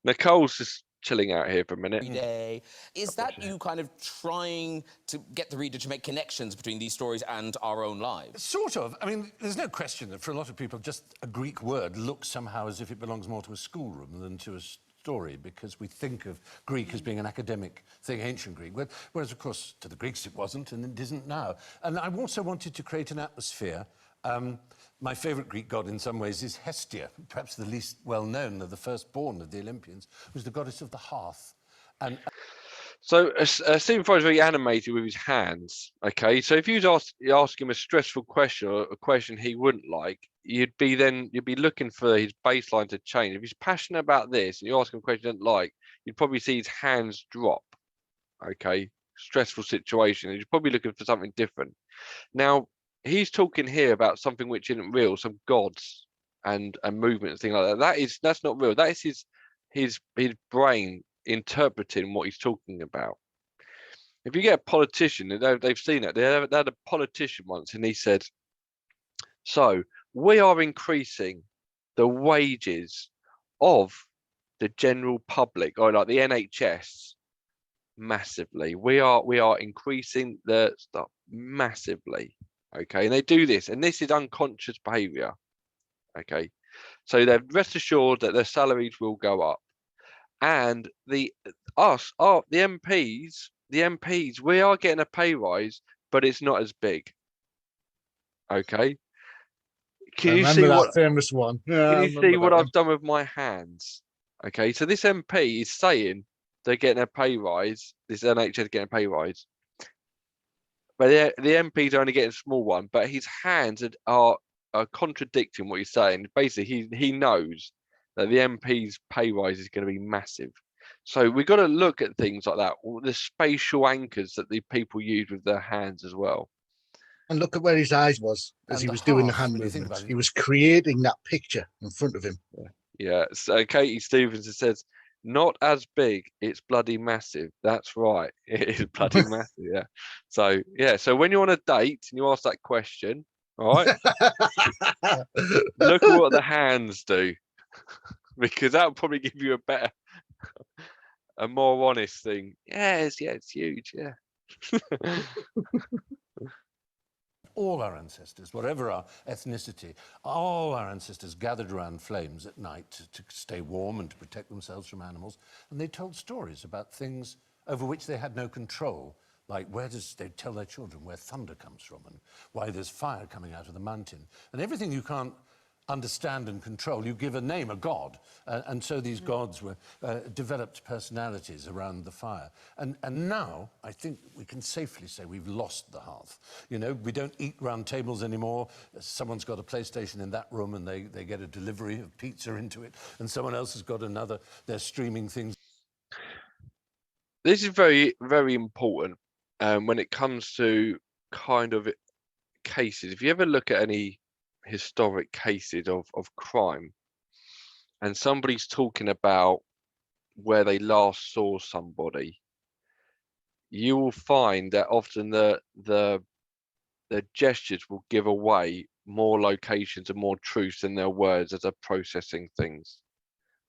Nicole's just chilling out here for a minute. Day. Is that you kind of trying to get the reader to make connections between these stories and our own lives? Sort of. I mean, there's no question that for a lot of people, just a Greek word looks somehow as if it belongs more to a schoolroom than to a story, because we think of Greek as being an academic thing, ancient Greek, whereas, of course, to the Greeks it wasn't, and it isn't now. And I also wanted to create an atmosphere. My favourite Greek god in some ways is Hestia, perhaps the least well-known of the firstborn of the Olympians, who's the goddess of the hearth. And So Stephen Fry is very animated with his hands. Okay, so if you ask him a stressful question or a question he wouldn't like, you'd be looking for his baseline to change. If he's passionate about this and you ask him a question he doesn't like, you'd probably see his hands drop. Okay, stressful situation. He's probably looking for something different. Now he's talking here about something which isn't real, some gods and movement and things like that. That's not real. That is his brain interpreting what he's talking about. If you get a politician, they've seen it. They had a politician once, and he said, "So we are increasing the wages of the general public, or like the NHS, massively. We are increasing the stuff massively." Okay, and they do this, and this is unconscious behaviour. Okay, so they're rest assured that their salaries will go up, and the MPs, we are getting a pay rise, but it's not as big. Okay, can you see what famous one? Yeah, can you see what I've done with my hands? Okay, so this MP is saying they're getting a pay rise. This NHS getting a pay rise, but the MPs are only getting a small one. But his hands are contradicting what he's saying. Basically, he knows that the MP's pay rise is going to be massive. So we've got to look at things like that, the spatial anchors that the people use with their hands as well. And look at where his eyes was as he was doing the hand movements. He was creating that picture in front of him. Yeah. So Katie Stevens says, "Not as big, it's bloody massive." That's right. It is bloody massive. Yeah. So yeah. So when you're on a date and you ask that question, all right, look at what the hands do, because that will probably give you a more honest thing. Yes, yeah, it's huge. Yeah. All our ancestors, whatever our ethnicity, all our ancestors gathered around flames at night to stay warm and to protect themselves from animals. And they told stories about things over which they had no control, like they tell their children where thunder comes from and why there's fire coming out of the mountain. And everything you can't understand and control, you give a name, a god. And so these gods were developed personalities around the fire. And now I think we can safely say we've lost the hearth. You know, we don't eat round tables anymore. Someone's got a PlayStation in that room and they get a delivery of pizza into it, and someone else has got another. They're streaming things. This is very, very important when it comes to kind of cases. If you ever look at any historic cases of crime and somebody's talking about where they last saw somebody, you will find that often the gestures will give away more locations and more truths than their words as they're processing things,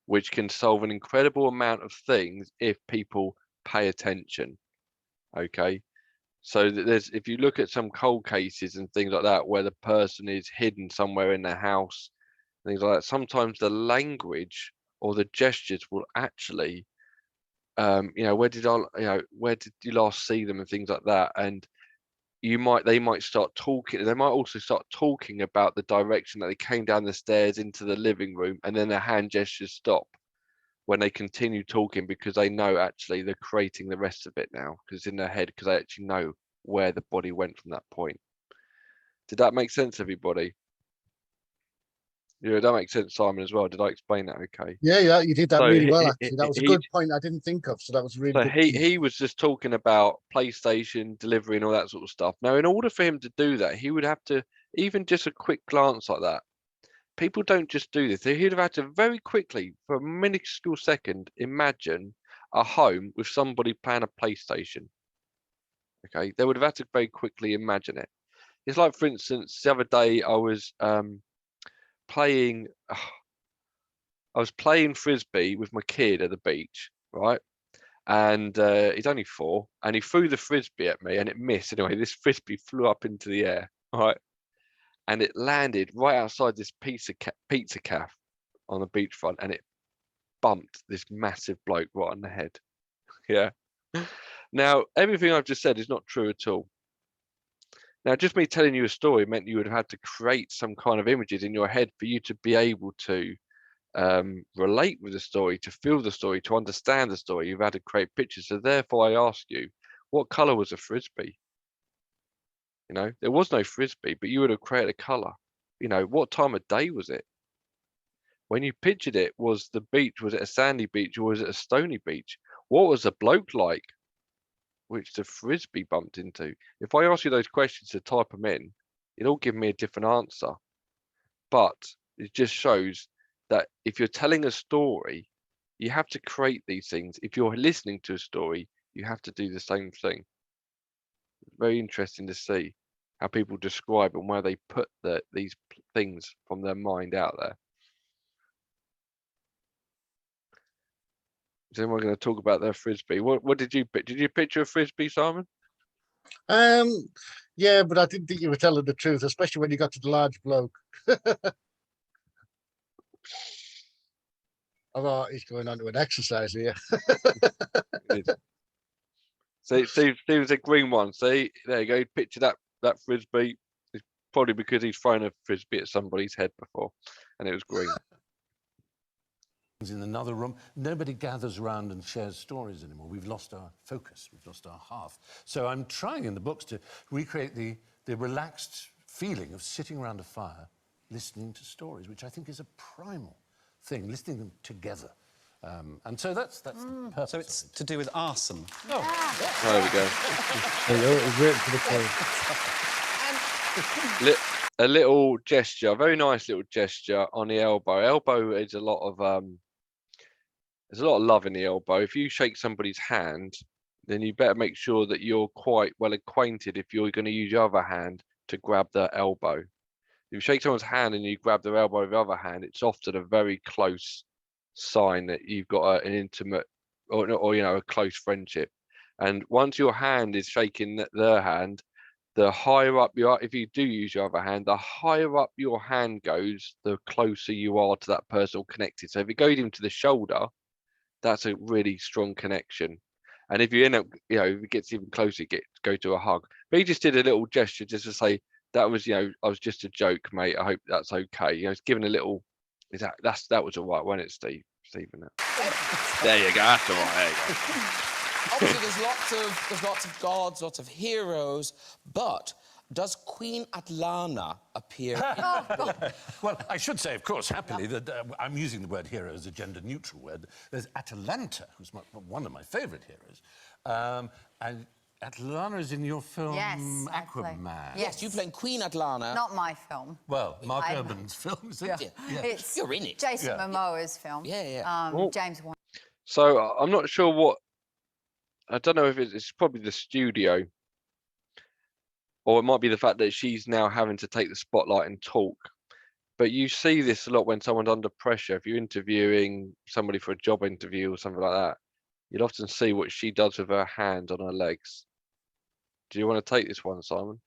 which can solve an incredible amount of things if people pay attention. Okay, so if you look at some cold cases and things like that where the person is hidden somewhere in their house, things like that, sometimes the language or the gestures will actually where did you last see them and things like that, and they might start talking. They might also start talking about the direction that they came down the stairs into the living room, and then their hand gestures stop when they continue talking, because they know actually they're creating the rest of it now, because it's in their head, because they actually know where the body went from that point. Did that make sense, everybody? Yeah, that makes sense, Simon, as well. Did I explain that okay? Yeah, you did that really well, actually. That was a good point I didn't think of, so that was really good. He was just talking about PlayStation, delivery and all that sort of stuff. Now, in order for him to do that, he would have to, even just a quick glance like that, people don't just do this. He'd have had to very quickly, for a minuscule second, imagine a home with somebody playing a PlayStation. Okay, they would have had to very quickly imagine it. It's like, for instance, the other day I was playing frisbee with my kid at the beach, right? And he's only 4, and he threw the frisbee at me and it missed. Anyway, this frisbee flew up into the air, right? And it landed right outside this pizza cafe on the beachfront, and it bumped this massive bloke right on the head. Yeah. Now, everything I've just said is not true at all. Now, just me telling you a story meant you would have had to create some kind of images in your head for you to be able to relate with the story, to feel the story, to understand the story. You've had to create pictures. So therefore, I ask you, what color was a frisbee? You know, there was no frisbee, but you would have created a color. You know, what time of day was it? When you pictured it, was the beach, was it a sandy beach or was it a stony beach? What was the bloke like, which the frisbee bumped into? If I ask you those questions to type them in, it'll give me a different answer. But it just shows that if you're telling a story, you have to create these things. If you're listening to a story, you have to do the same thing. Very interesting to see how people describe and where they put these things from their mind out there. Is anyone going to talk about their frisbee? What did you picture a frisbee, Simon? Yeah, but I didn't think you were telling the truth, especially when you got to the large bloke. I thought he's going on to an exercise here. See, Steve's a green one. See, there you go. Picture that frisbee. It's probably because he's thrown a frisbee at somebody's head before, and it was green. In another room, nobody gathers around and shares stories anymore. We've lost our focus, we've lost our hearth. So I'm trying in the books to recreate the relaxed feeling of sitting around a fire, listening to stories, which I think is a primal thing, listening them together. And so that's the purpose. So it's to do with arson. Oh, there we go. A little gesture, a very nice little gesture on the elbow. Elbow is a lot of there's a lot of love in the elbow. If you shake somebody's hand, then you better make sure that you're quite well acquainted if you're going to use your other hand to grab their elbow. If you shake someone's hand and you grab their elbow with the other hand, it's often a very close sign that you've got an intimate or you know, a close friendship. And once your hand is shaking their hand, the higher up you are, if you do use your other hand, the higher up your hand goes, the closer you are to that person connected. So if it goes even to the shoulder, that's a really strong connection. And if you end up, you know, if it gets even closer, go to a hug. But he just did a little gesture just to say, that was, you know, I was just a joke, mate. I hope that's okay. You know, it's given a little, that was all right, wasn't it, Stephen? There you go, that's all right, there you go. Obviously, there's lots of gods, lots of heroes, but does Queen Atlana appear in... Well, I should say, of course, happily, that I'm using the word hero as a gender-neutral word. There's Atalanta, who's one of my favourite heroes. And Atlana is in your film Aquaman. Yes, you playing Queen Atlana. Not my film. Well, Mark Urban's film, is it? Yeah. It's You're in it. Jason Momoa's film. James Wan. So I'm not sure what, I don't know if it's probably the studio, or it might be the fact that she's now having to take the spotlight and talk. But you see this a lot when someone's under pressure. If you're interviewing somebody for a job interview or something like that, you'll often see what she does with her hand on her legs. Do you want to take this one, Simon?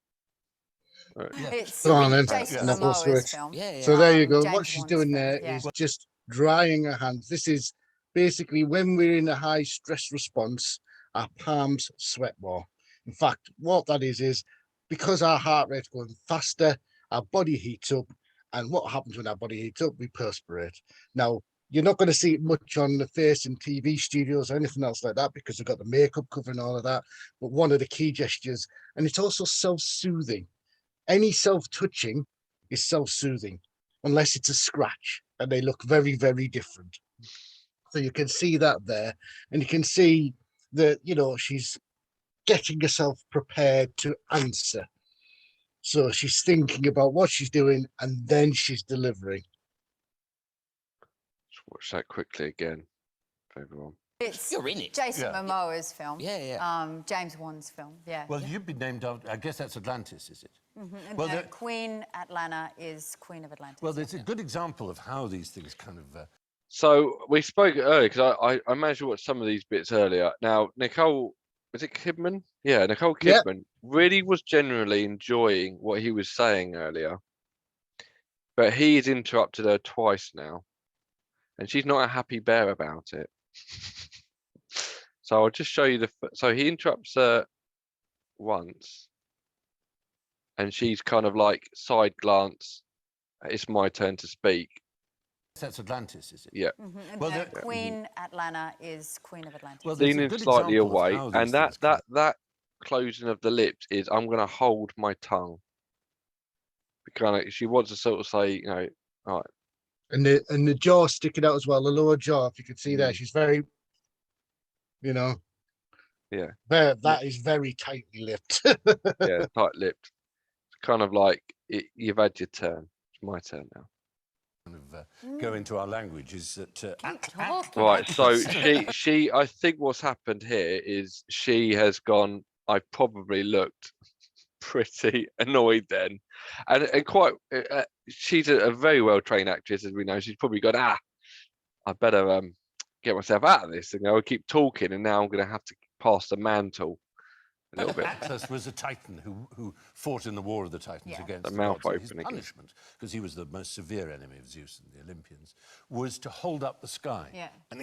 It's Go on then. Jason And I'll go through Momoa's it. film. So there you go. James What she's Wan's doing film, there is yeah. just drying her hands. This is basically when we're in a high stress response, our palms sweat more. In fact, what that is because our heart rate's going faster, our body heats up. And what happens when our body heats up? We perspirate. Now, you're not going to see it much on the face in TV studios or anything else like that because they've got the makeup covering all of that. But one of the key gestures, and it's also self-soothing. Any self-touching is self-soothing, unless it's a scratch, and they look very, very different. So you can see that there, and you can see that, you know, she's getting herself prepared to answer. So she's thinking about what she's doing, and then she's delivering. Let's watch that quickly again for everyone. It's You're in it. Jason Momoa's film. Yeah. James Wan's film. Yeah. Well, you've been named after, I guess that's Atlantis, is it? Mm-hmm. Well, No, Queen Atlanta is Queen of Atlantis. Well, there's a good example of how these things kind of... So we spoke earlier, because I managed to watch some of these bits earlier. Now, Nicole, was it Kidman? Yeah, Nicole Kidman really was generally enjoying what he was saying earlier. But he's interrupted her twice now. And she's not a happy bear about it. So I'll just show you so he interrupts her once. And she's kind of like side glance. It's my turn to speak. That's Atlantis, is it? Yeah. Well, And Queen Atlanta is Queen of Atlantis. Well, there's a Leaning good slightly example of away, how and these that things come. that closing of the lips is I'm going to hold my tongue. Kind of, she wants to sort of say, you know, all right, And the jaw sticking out as well, the lower jaw, if you could see there, Mm. she's very, you know, yeah, that is very tightly lipped. yeah, tight-lipped. It's kind of like you've had your turn. It's my turn now. Kind of go into our language is that Right, so she I think what's happened here is she has gone, I probably looked pretty annoyed then, and quite she's a very well trained actress, as we know. She's probably gone, I better get myself out of this, and I'll keep talking, and now I'm going to have to pass the mantle a little bit. Atlas was a Titan who fought in the War of the Titans against The the mouth gods. And his open again. punishment, because he was the most severe enemy of Zeus and the Olympians, was to hold up the sky. Yeah. And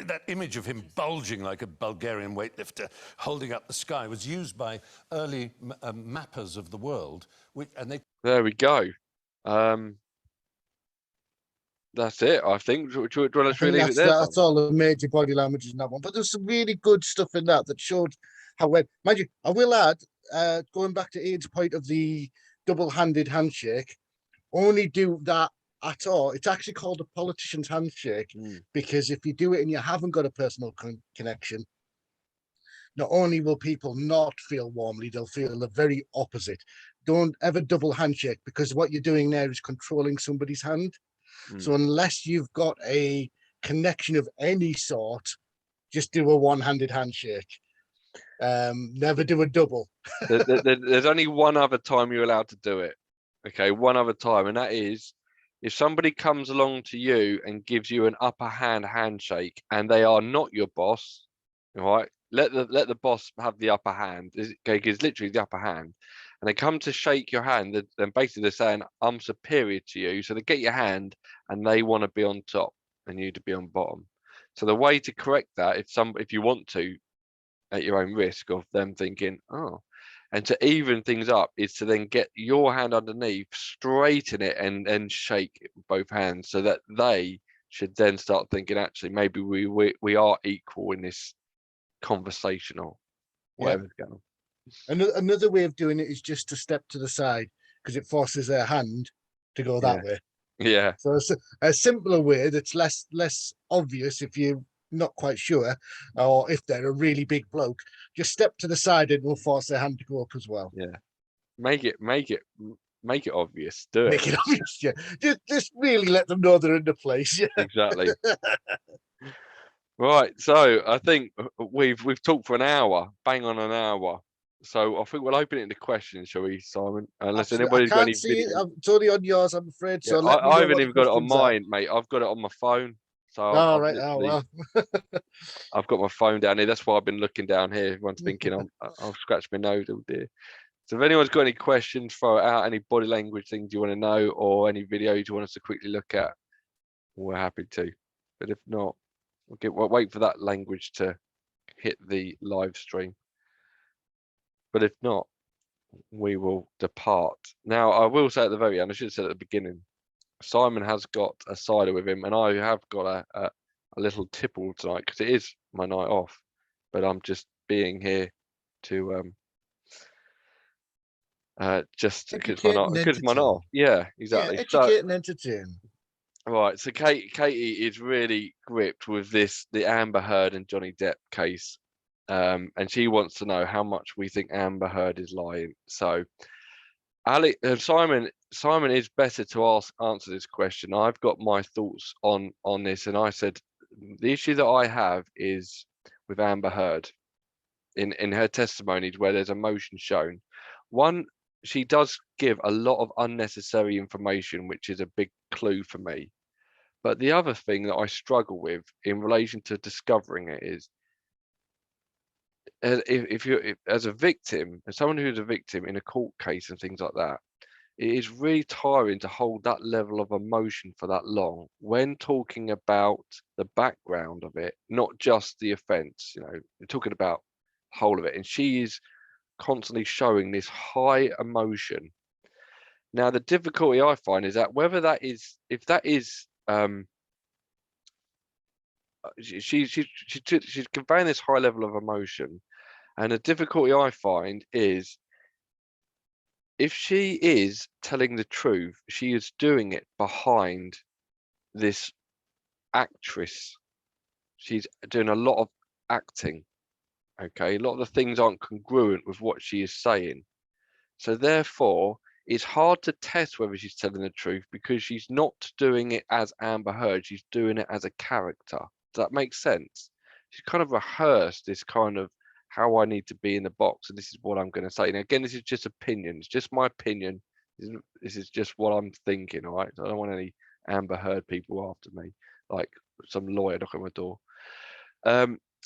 that image of him bulging like a Bulgarian weightlifter, holding up the sky, was used by early mappers of the world, and they. There we go. That's it, I think. Do you want us to leave it there? That's all the major body languages in that one. But there's some really good stuff in that showed how well. Mind you, I will add, going back to Ian's point of the double-handed handshake, only do that at all. It's actually called a politician's handshake because if you do it and you haven't got a personal connection, not only will people not feel warmly, they'll feel the very opposite. Don't ever double handshake, because what you're doing there is controlling somebody's hand. So unless you've got a connection of any sort, just do a one-handed handshake. Never do a double. There's only one other time you're allowed to do it. Okay, one other time, and that is if somebody comes along to you and gives you an upper hand handshake and they are not your boss, all right? Let the boss have the upper hand. Okay, because literally the upper hand, and they come to shake your hand, then basically they're saying I'm superior to you. So they get your hand and they want to be on top and you to be on bottom. So the way to correct that, if you want to, at your own risk of them thinking, oh, and to even things up, is to then get your hand underneath, straighten it, and shake both hands, so that they should then start thinking, actually, maybe we are equal in this conversation or whatever's going on. Another way of doing it is just to step to the side, because it forces their hand to go that way. Yeah. So it's a simpler way that's less obvious if you're not quite sure, or if they're a really big bloke, just step to the side and it will force their hand to go up as well. Yeah. Make it obvious. Do it. Make it obvious, yeah. Just really let them know they're in the place. Yeah. Exactly. Right. So I think we've talked for an hour, bang on an hour. So I think we'll open it into questions, shall we, Simon? Unless anybody's got any video. It's only on yours, I'm afraid. So Yeah, I haven't even got it on mine, mate. I've got it on my phone. So oh, right. Oh, well. I've got my phone down here. That's why I've been looking down here. Everyone's thinking I'll scratch my nose, oh dear. So if anyone's got any questions, throw it out. Any body language things you want to know, or any videos you want us to quickly look at, we're happy to. But if not, we'll wait for that language to hit the live stream. But if not, we will depart. Now, I will say at the very end, I should have said at the beginning, Simon has got a cider with him, and I have got a little tipple tonight because it is my night off. But I'm just being here to just because my night off. Yeah, exactly. Yeah, educate and entertain. Right, so Katie is really gripped with the Amber Heard and Johnny Depp case, and she wants to know how much we think Amber Heard is lying. So, Simon is better to answer this question. I've got my thoughts on this, and I said the issue that I have is with Amber Heard in her testimonies where there's emotion shown. One, she does give a lot of unnecessary information, which is a big clue for me. But the other thing that I struggle with in relation to discovering it is, if as a victim, as someone who's a victim in a court case and things like that, it is really tiring to hold that level of emotion for that long when talking about the background of it, not just the offence. You know, we're talking about the whole of it, and she is constantly showing this high emotion. Now, the difficulty I find is that if that is she's conveying this high level of emotion, and the difficulty I find is if she is telling the truth, she is doing it behind this actress. She's doing a lot of acting. Okay, a lot of the things aren't congruent with what she is saying. So therefore, it's hard to test whether she's telling the truth because she's not doing it as Amber Heard. She's doing it as a character. Does that make sense? She's kind of rehearsed this kind of how I need to be in the box, and this is what I'm going to say. And again, this is just opinion. It's just my opinion. This is just what I'm thinking. All right, so I don't want any Amber Heard people after me, like some lawyer knocking on my door.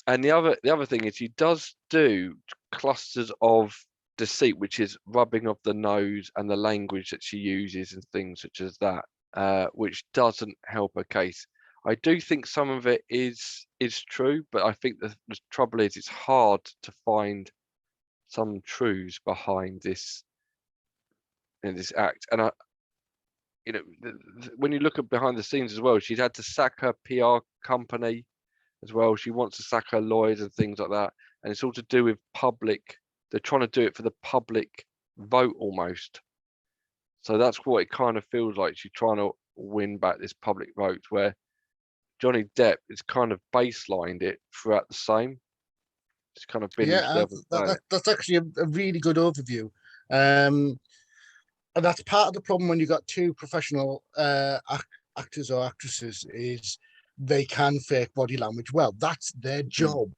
And the other thing is, she does do clusters of deceit, which is rubbing of the nose and the language that she uses and things such as that, which doesn't help her case. I do think some of it is true, but I think the trouble is it's hard to find some truths behind this in this act. And when you look at behind the scenes as well, she's had to sack her PR company as well. She wants to sack her lawyers and things like that, and it's all to do with public. They're trying to do it for the public vote almost. So that's what it kind of feels like. She's trying to win back this public vote, where Johnny Depp is kind of baselined it throughout the same. It's kind of been that's actually a really good overview. And that's part of the problem when you got two professional actors or actresses, is they can fake body language well. That's their job.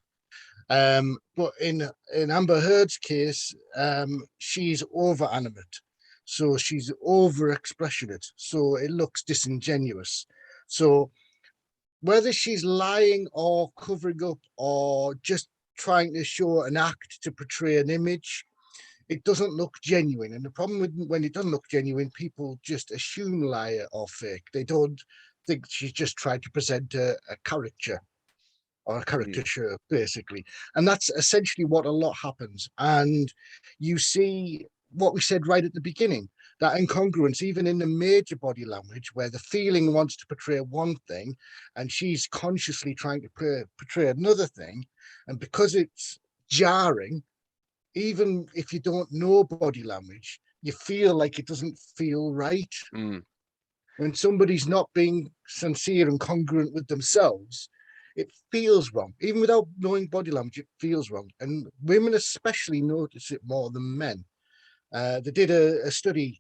But in Amber Heard's case, she's over animate, so she's over expressionate, so it looks disingenuous. So whether she's lying or covering up or just trying to show an act to portray an image, it doesn't look genuine. And the problem with when it doesn't look genuine, people just assume liar or fake. They don't think she's just trying to present a caricature or a caricature, basically. And that's essentially what a lot happens. And you see what we said right at the beginning, that incongruence, even in the major body language, where the feeling wants to portray one thing and she's consciously trying to portray another thing. And because it's jarring, even if you don't know body language, you feel like it doesn't feel right. When somebody's not being sincere and congruent with themselves, it feels wrong. Even without knowing body language, it feels wrong. And women especially notice it more than men. They did a study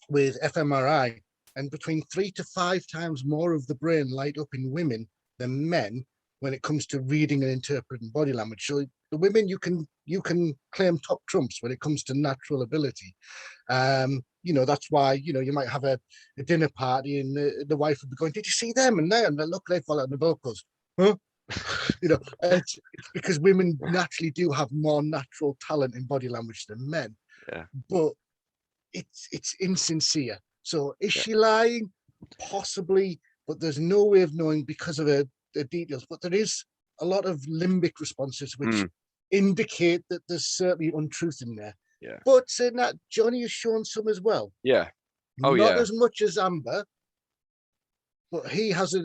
with fMRI, and between 3 to 5 times more of the brain light up in women than men when it comes to reading and interpreting body language. So the women, you can claim top trumps when it comes to natural ability. That's why, you might have a dinner party and the wife would be going, "Did you see them?" And look, they fall out, and the boat goes, "Huh?" It's because women naturally do have more natural talent in body language than men. Yeah. But it's insincere. So is she lying? Possibly, but there's no way of knowing because of the details. But there is a lot of limbic responses which indicate that there's certainly untruth in there. Yeah. But saying that, Johnny has shown some as well. Yeah. Not as much as Amber, but he has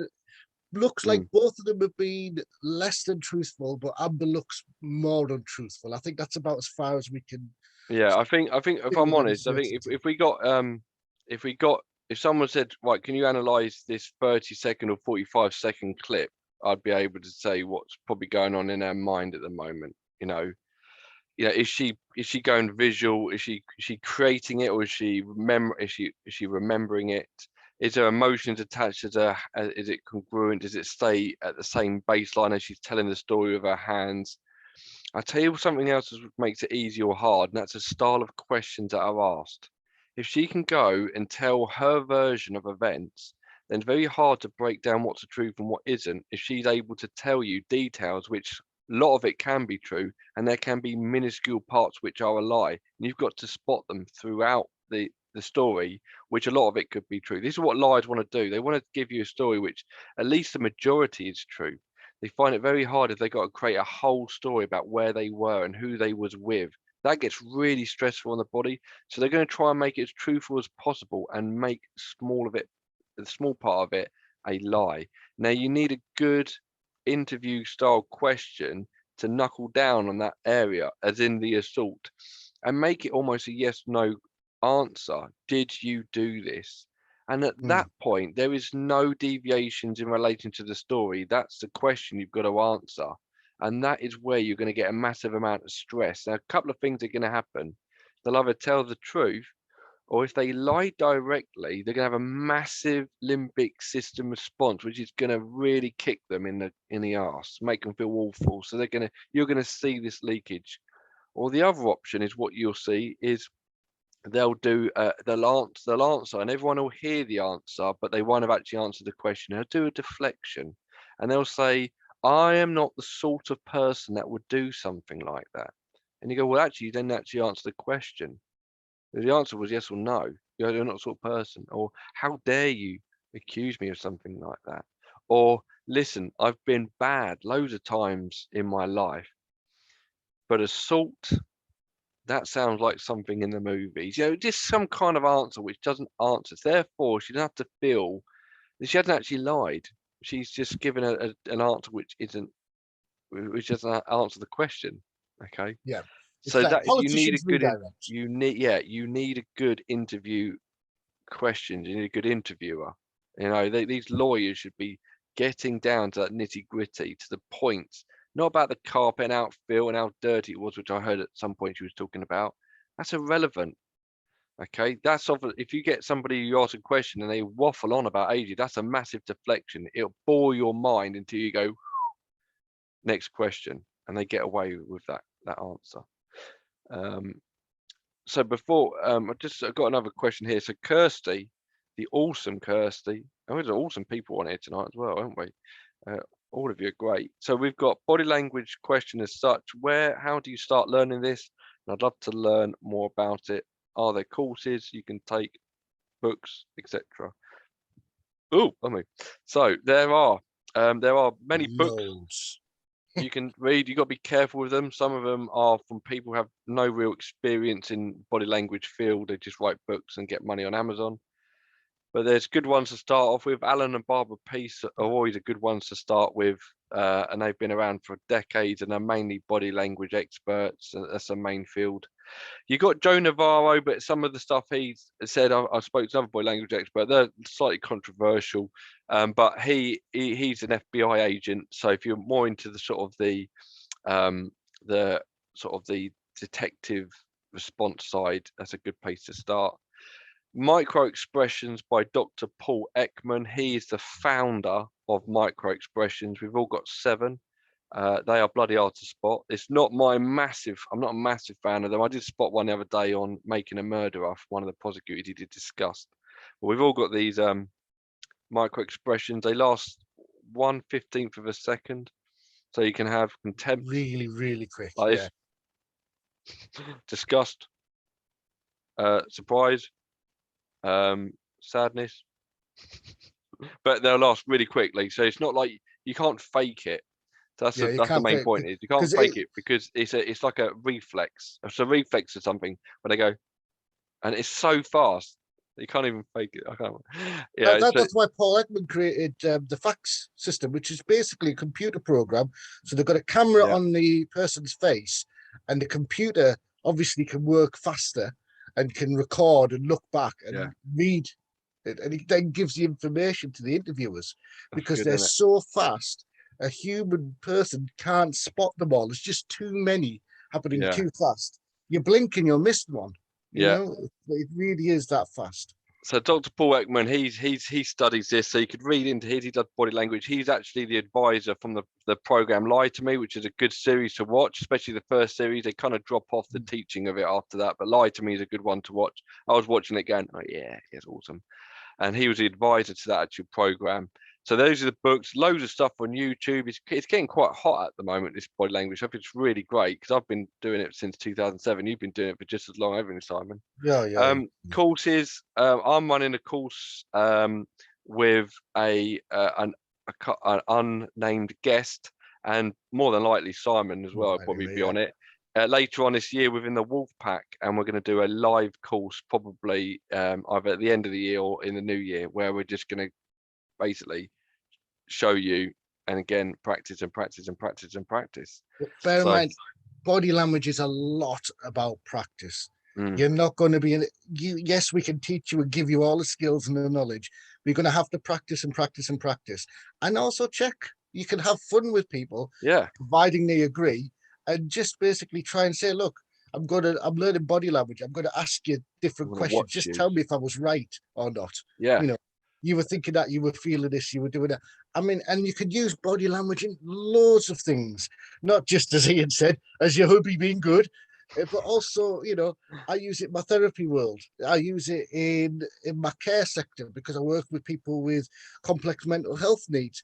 looks like both of them have been less than truthful, but Amber looks more untruthful. I think that's about as far as we can. Yeah, I think if I'm honest, I think if someone said, right, can you analyze this 30-second or 45-second clip, I'd be able to say what's probably going on in her mind at the moment. Is she going visual? Is she creating it, or is she remembering it? Is there emotions attached to her? Is it congruent? Does it stay at the same baseline as she's telling the story with her hands? I'll tell you something else that makes it easy or hard, and that's a style of questions that are asked. If she can go and tell her version of events, then it's very hard to break down what's the truth and what isn't. If she's able to tell you details, which a lot of it can be true, and there can be minuscule parts which are a lie, and you've got to spot them throughout the story, which a lot of it could be true. This is what lies want to do. They want to give you a story which at least the majority is true. They find it very hard if they got to create a whole story about where they were and who they was with. That gets really stressful on the body. So they're going to try and make it as truthful as possible and make the small part of it a lie. Now you need a good interview style question to knuckle down on that area, as in the assault, and make it almost a yes no answer. Did you do this? And at that point, there is no deviations in relation to the story. That's the question you've got to answer. And that is where you're going to get a massive amount of stress. Now, a couple of things are going to happen. They'll either tell the truth, or if they lie directly, they're going to have a massive limbic system response, which is going to really kick them in the arse, make them feel awful. So you're going to see this leakage. Or the other option is what you'll see is they'll answer, and everyone will hear the answer, but they won't have actually answered the question. They'll do a deflection, and they'll say, I am not the sort of person that would do something like that. And you go, well, actually, you didn't actually answer the question. The answer was yes or no. You're not the sort of person. Or how dare you accuse me of something like that? Or listen, I've been bad loads of times in my life, but assault, that sounds like something in the movies. Just some kind of answer which doesn't answer. Therefore, she doesn't have to feel that she hasn't actually lied. She's just given an answer which doesn't answer the question. Okay. Yeah. It's So like that you need a politicians good redirect. you need a good interview questions. You need a good interviewer. These lawyers should be getting down to that nitty gritty, to the point, not about the carpet and outfill and how dirty it was, which I heard at some point she was talking about. That's irrelevant. Okay, if you get somebody, you ask a question and they waffle on about ages, that's a massive deflection. It'll bore your mind until you go next question, and they get away with that answer. So before I've got another question here. So Kirsty, the awesome Kirsty, there's awesome people on here tonight as well, haven't we? All of you are great. So we've got body language question as such. How do you start learning this? And I'd love to learn more about it. Are there courses you can take, books, etc.? So there are many books Loads. you can read. You've got to be careful with them. Some of them are from people who have no real experience in body language field. They just write books and get money on Amazon. But there's good ones to start off with. Alan and Barbara Peace are always a good ones to start with, and they've been around for decades, and they're mainly body language experts. That's a main field. You got Joe Navarro, but some of the stuff he said, I spoke to another body language expert. They're slightly controversial, but he's an FBI agent. So if you're more into the sort of the detective response side, that's a good place to start. Micro Expressions by Dr. Paul Ekman. He is the founder of Micro Expressions. We've all got 7. They are bloody hard to spot. I'm not a massive fan of them. I did spot one the other day on Making a Murderer. One of the prosecutors he did discuss. But we've all got these micro expressions. They last 1/15 of a second. So you can have contempt. Really, really quick. Like Yeah. Disgust. Surprise. Sadness. But they'll last really quickly. So it's not like you can't fake it. That's the main point. Is you can't fake it because it's like a reflex. It's a reflex or something when they go, and it's so fast you can't even fake it. I can't. Yeah, that's why Paul Ekman created the fax system, which is basically a computer program. So they've got a camera on the person's face, and the computer obviously can work faster and can record and look back and read it, and it then gives the information to the interviewers because they're so fast. A human person can't spot them all. There's just too many happening too fast. You blink and you'll miss one. You know, it really is that fast. So Dr. Paul Ekman, he studies this, so you could read into his. He does body language. He's actually the advisor from the program Lie to Me, which is a good series to watch, especially the first series. They kind of drop off the teaching of it after that, but Lie to Me is a good one to watch. I was watching it going, oh yeah, it's awesome. And he was the advisor to that actual program. So those are the books, loads of stuff on YouTube. It's getting quite hot at the moment, this body language stuff. It's really great because I've been doing it since 2007. You've been doing it for just as long, haven't you, Simon? Yeah. Courses. I'm running a course with an unnamed guest, and more than likely Simon as well will probably be on it. Later on this year within the Wolf Pack, and we're going to do a live course probably either at the end of the year or in the new year, where we're just going to basically show you, and again, practice and practice and practice and practice. But bear in So- mind, body language is a lot about practice. Mm. You're not going to be yes, we can teach you and give you all the skills and the knowledge. We're going to have to practice and practice and practice, and also check. You can have fun with people, Yeah, providing they agree, and just basically try and say, look, I'm learning body language. I'm going to ask you different I'm gonna questions. watch Just you. tell me if I was right or not. yeah. You know, you were thinking that, you were feeling this, you were doing that. I mean, and you could use body language in loads of things, not just as Ian said, as your hubby being good, but also, you know, I use it in my therapy world. I use it in my care sector because I work with people with complex mental health needs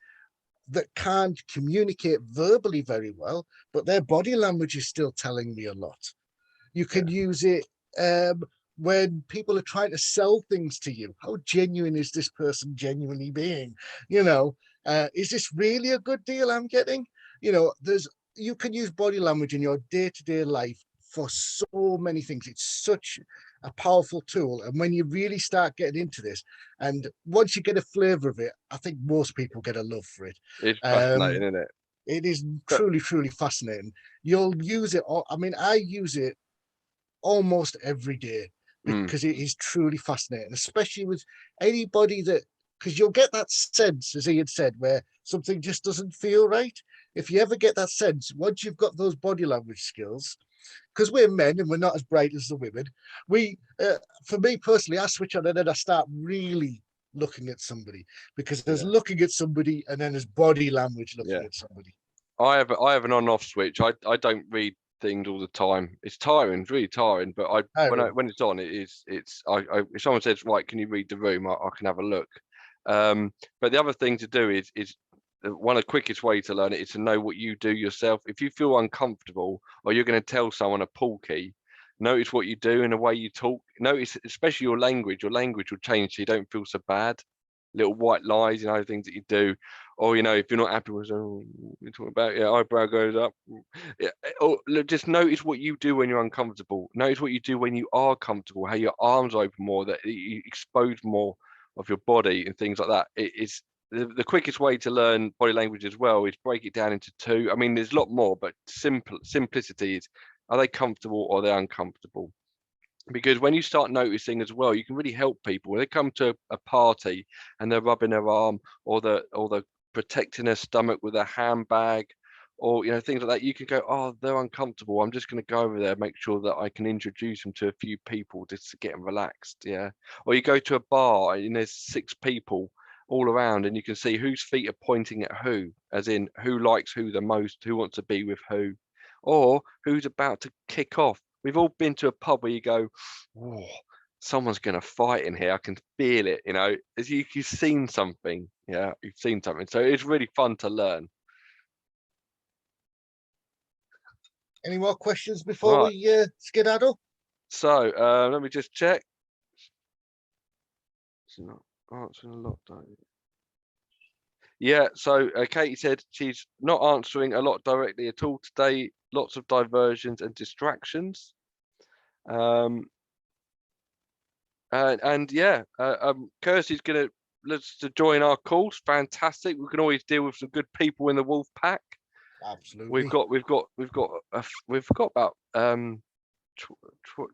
that can't communicate verbally very well, but their body language is still telling me a lot. You can use it when people are trying to sell things to you. How genuine is this person genuinely being? You know, is this really a good deal I'm getting? You know, you can use body language in your day-to-day life for so many things. It's such a powerful tool. And when you really start getting into this, and once you get a flavor of it, I think most people get a love for it. It's fascinating, isn't it? It is truly, truly fascinating. You'll use it. I mean, I use it almost every day because it is truly fascinating, especially with anybody because you'll get that sense, as Ian said, where something just doesn't feel right. If you ever get that sense, once you've got those body language skills, because we're men and we're not as bright as the women, for me personally, I switch on and then I start really looking at somebody, because there's looking at somebody and then there's body language looking at somebody. I have an on-off switch. I don't read things all the time. It's tiring, it's really tiring. But when it's on, if someone says, right, can you read the room? I can have a look. But the other thing to do is one of the quickest way to learn it is to know what you do yourself. If you feel uncomfortable or you're going to tell someone a pull key, notice what you do and the way you talk. Notice, especially your language. Your language will change so you don't feel so bad. Little white lies, you know, things that you do. Or, you know, if you're not happy with something you're talking about, eyebrow goes up. Yeah. Or just notice what you do when you're uncomfortable. Notice what you do when you are comfortable, how your arms open more, that you expose more of your body and things like that. It's the quickest way to learn body language as well is break it down into two. I mean, there's a lot more, but simplicity is, are they comfortable or are they uncomfortable? Because when you start noticing as well, you can really help people when they come to a party and they're rubbing their arm or they're protecting their stomach with a handbag, or, you know, things like that. You can go, oh, they're uncomfortable. I'm just going to go over there, make sure that I can introduce them to a few people just to get them relaxed. Yeah. Or you go to a bar and there's 6 people all around and you can see whose feet are pointing at who, as in who likes who the most, who wants to be with who, or who's about to kick off. We've all been to a pub where you go, oh, someone's going to fight in here. I can feel it, you know, as you've seen something. Yeah, you've seen something. So it's really fun to learn. Any more questions before we skedaddle? So let me just check. It's not answering a lot, don't you? Yeah, so Katie said she's not answering a lot directly at all today. Lots of diversions and distractions. Kirsty's gonna to join our course. Fantastic. We can always deal with some good people in the wolf pack. Absolutely. We've got about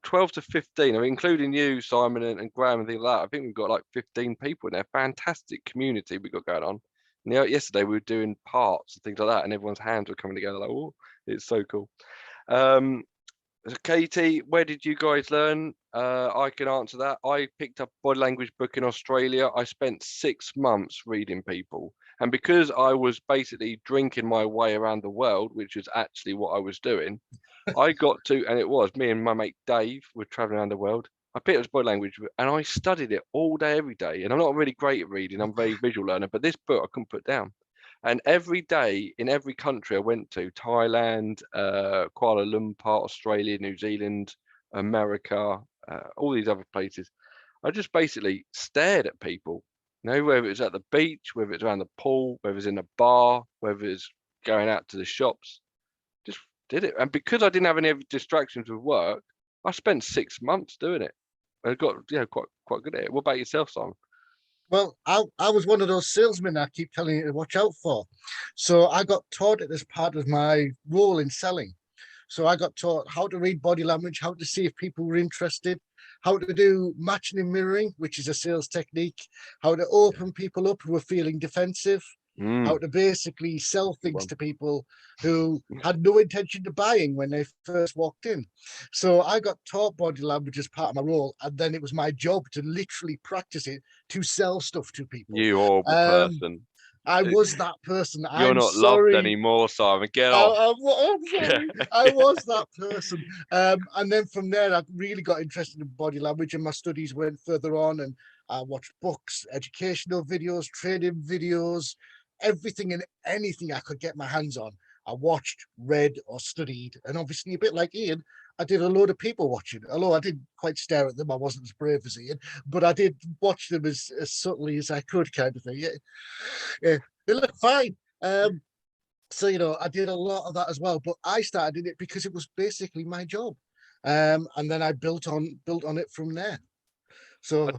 12 to 15. I mean, including you, Simon, and Graham, and things like that. I think we've got like 15 people in there. Fantastic community we got going on. And yesterday we were doing parts and things like that, and everyone's hands were coming together. Like, oh, it's so cool. Katie, where did you guys learn? I can answer that. I picked up a body language book in Australia. I spent 6 months reading people. And because I was basically drinking my way around the world, which is actually what I was doing, I got to, and it was me and my mate Dave were traveling around the world. I picked up body language and I studied it all day, every day. And I'm not really great at reading. I'm a very visual learner, but this book I couldn't put down. And every day in every country I went to, Thailand, Kuala Lumpur, Australia, New Zealand, America, all these other places, I just basically stared at people. You know, whether it's at the beach, whether it's around the pool, whether it's in a bar, whether it's going out to the shops, just did it. And because I didn't have any distractions with work, I spent 6 months doing it. I got quite good at it. What about yourself, Simon? Well, I was one of those salesmen I keep telling you to watch out for. So I got taught it as part of my role in selling. So I got taught how to read body language, how to see if people were interested, how to do matching and mirroring, which is a sales technique, how to open people up who are feeling defensive, how to basically sell things to people who had no intention of buying when they first walked in. So I got taught body language as part of my role, and then it was my job to literally practice it to sell stuff to people. You horrible person. I was that person. You're I'm not loved sorry. anymore, Simon. Get off. I'm sorry. I was that person. And then from there, I really got interested in body language, and my studies went further on. And I watched books, educational videos, training videos, everything and anything I could get my hands on. I watched, read, or studied. And obviously, a bit like Ian, I did a load of people watching. Although I didn't quite stare at them, I wasn't as brave as Ian, but I did watch them as subtly as I could, kind of thing. Yeah, they look fine. So I did a lot of that as well, but I started in it because it was basically my job, and then I built on it from there. So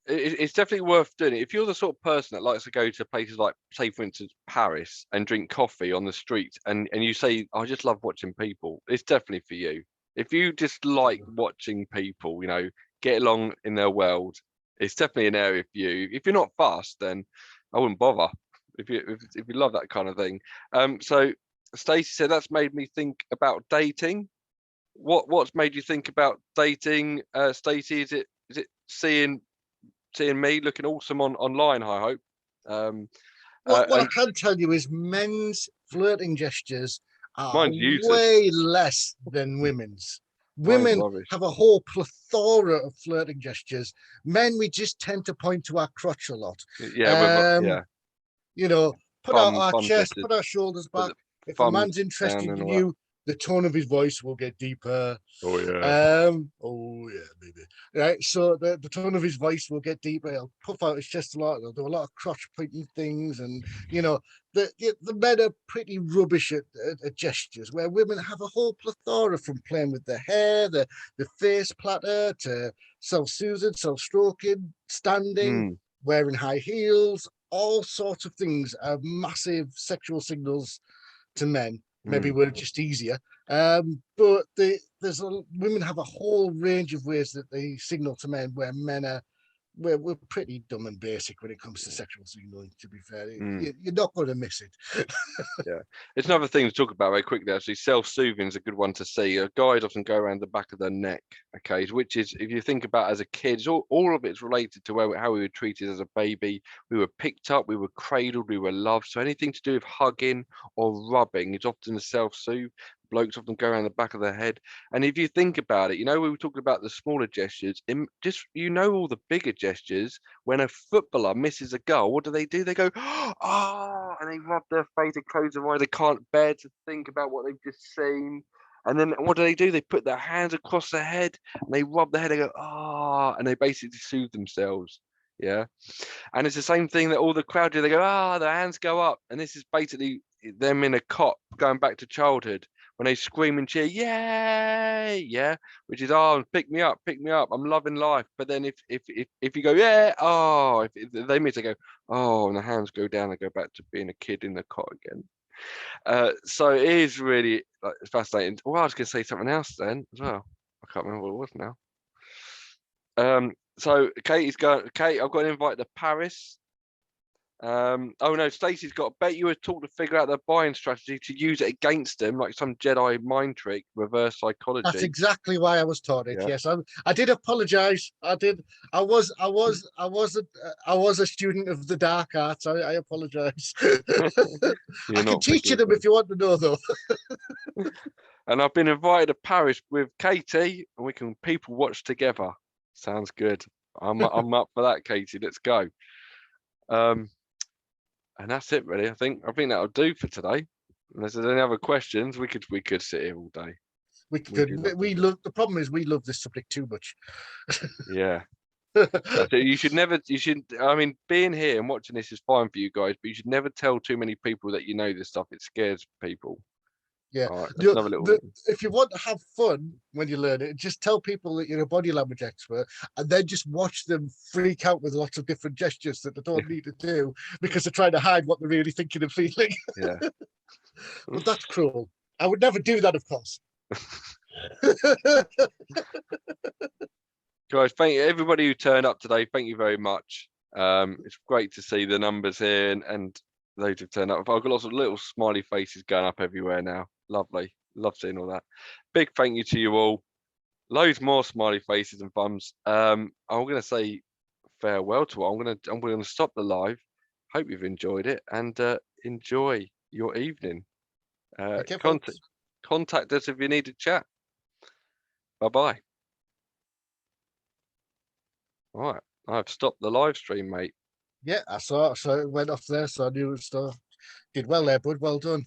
It's definitely worth doing it. If you're the sort of person that likes to go to places like, say, for instance, Paris and drink coffee on the street, and you say, I just love watching people, it's definitely for you. If you just like watching people, get along in their world, it's definitely an area for you. If you're not fast, then I wouldn't bother. If you love that kind of thing. So Stacey said that's made me think about dating. What's made you think about dating, Stacey? Is it seeing me looking awesome online, I hope. what I can tell you is men's flirting gestures are Mine's useless. way less than women's. Women have a whole plethora of flirting gestures. Men, we just tend to point to our crotch a lot. Yeah, Put out our chest, put our shoulders back. If a man's interested in you, the tone of his voice will get deeper. Oh yeah. Oh yeah, baby. Right. So the tone of his voice will get deeper. He'll puff out his chest a lot. He'll do a lot of crotch pointing things, and the men are pretty rubbish at gestures. Where women have a whole plethora, from playing with the hair, the face platter, to self-soothing, self-stroking, standing, wearing high heels. All sorts of things are massive sexual signals to men. Maybe we're just easier, but women have a whole range of ways that they signal to men, where men are we're pretty dumb and basic when it comes to sexual signaling, to be fair. You're not going to miss it. Yeah, it's another thing to talk about very quickly. Actually, self-soothing is a good one to see. Guys often go around the back of their neck, okay, which is, if you think about as a kid, all of it's related to how we were treated as a baby. We were picked up, we were cradled, we were loved. So anything to do with hugging or rubbing is often a self-soothe. Blokes often go around the back of their head. And if you think about it, we were talking about the smaller gestures, all the bigger gestures. When a footballer misses a goal, what do? They go, oh, and they rub their face and close their eyes. They can't bear to think about what they've just seen. And then what do? They put their hands across their head and they rub their head and go, ah, and they basically soothe themselves. Yeah. And it's the same thing that all the crowd do. They go, their hands go up. And this is basically them in a cot going back to childhood, when they scream and cheer, yay, yeah, which is, pick me up, I'm loving life. But then if you go, yeah, if they miss, they go, and the hands go down, they go back to being a kid in the cot again. So it is really fascinating. Well, I was going to say something else then as well. I can't remember what it was now. So Kate, I've got an invite to Paris. No, Stacey's got, bet you were taught to figure out their buying strategy to use it against them, like some Jedi mind trick, reverse psychology. That's exactly why I was taught it. Yeah. Yes, I did apologize. I was a student of the dark arts. I apologize. I can teach you them if you want to know, though. And I've been invited to Paris with Katie, and we can people watch together. Sounds good. I'm up for that, Katie. Let's go. And that's it, really. I think that'll do for today. Unless there's any other questions, we could sit here all day. We love. The problem is we love this subject too much. Yeah. You should. I mean, being here and watching this is fine for you guys, but you should never tell too many people that you know this stuff. It scares people. Yeah. All right, You- another little. if you want to have fun when you learn it, just tell people that you're a body language expert and then just watch them freak out with lots of different gestures that they don't need to do because they're trying to hide what they're really thinking and feeling. Yeah. But that's cruel. I would never do that, of course. Guys, thank you everybody who turned up today. Thank you very much. It's great to see the numbers here and those who've turned up. I've got lots of little smiley faces going up everywhere now. Lovely. Love seeing all that. Big thank you to you all. Loads more smiley faces and thumbs. I'm gonna say farewell to all. I'm gonna stop the live. Hope you've enjoyed it and enjoy your evening. Take care, Contact folks. contact us if you need to chat. Bye bye. All right, I've stopped the live stream, mate. Yeah, I saw it. So it went off there. So I knew it was did well there, bud. Well done.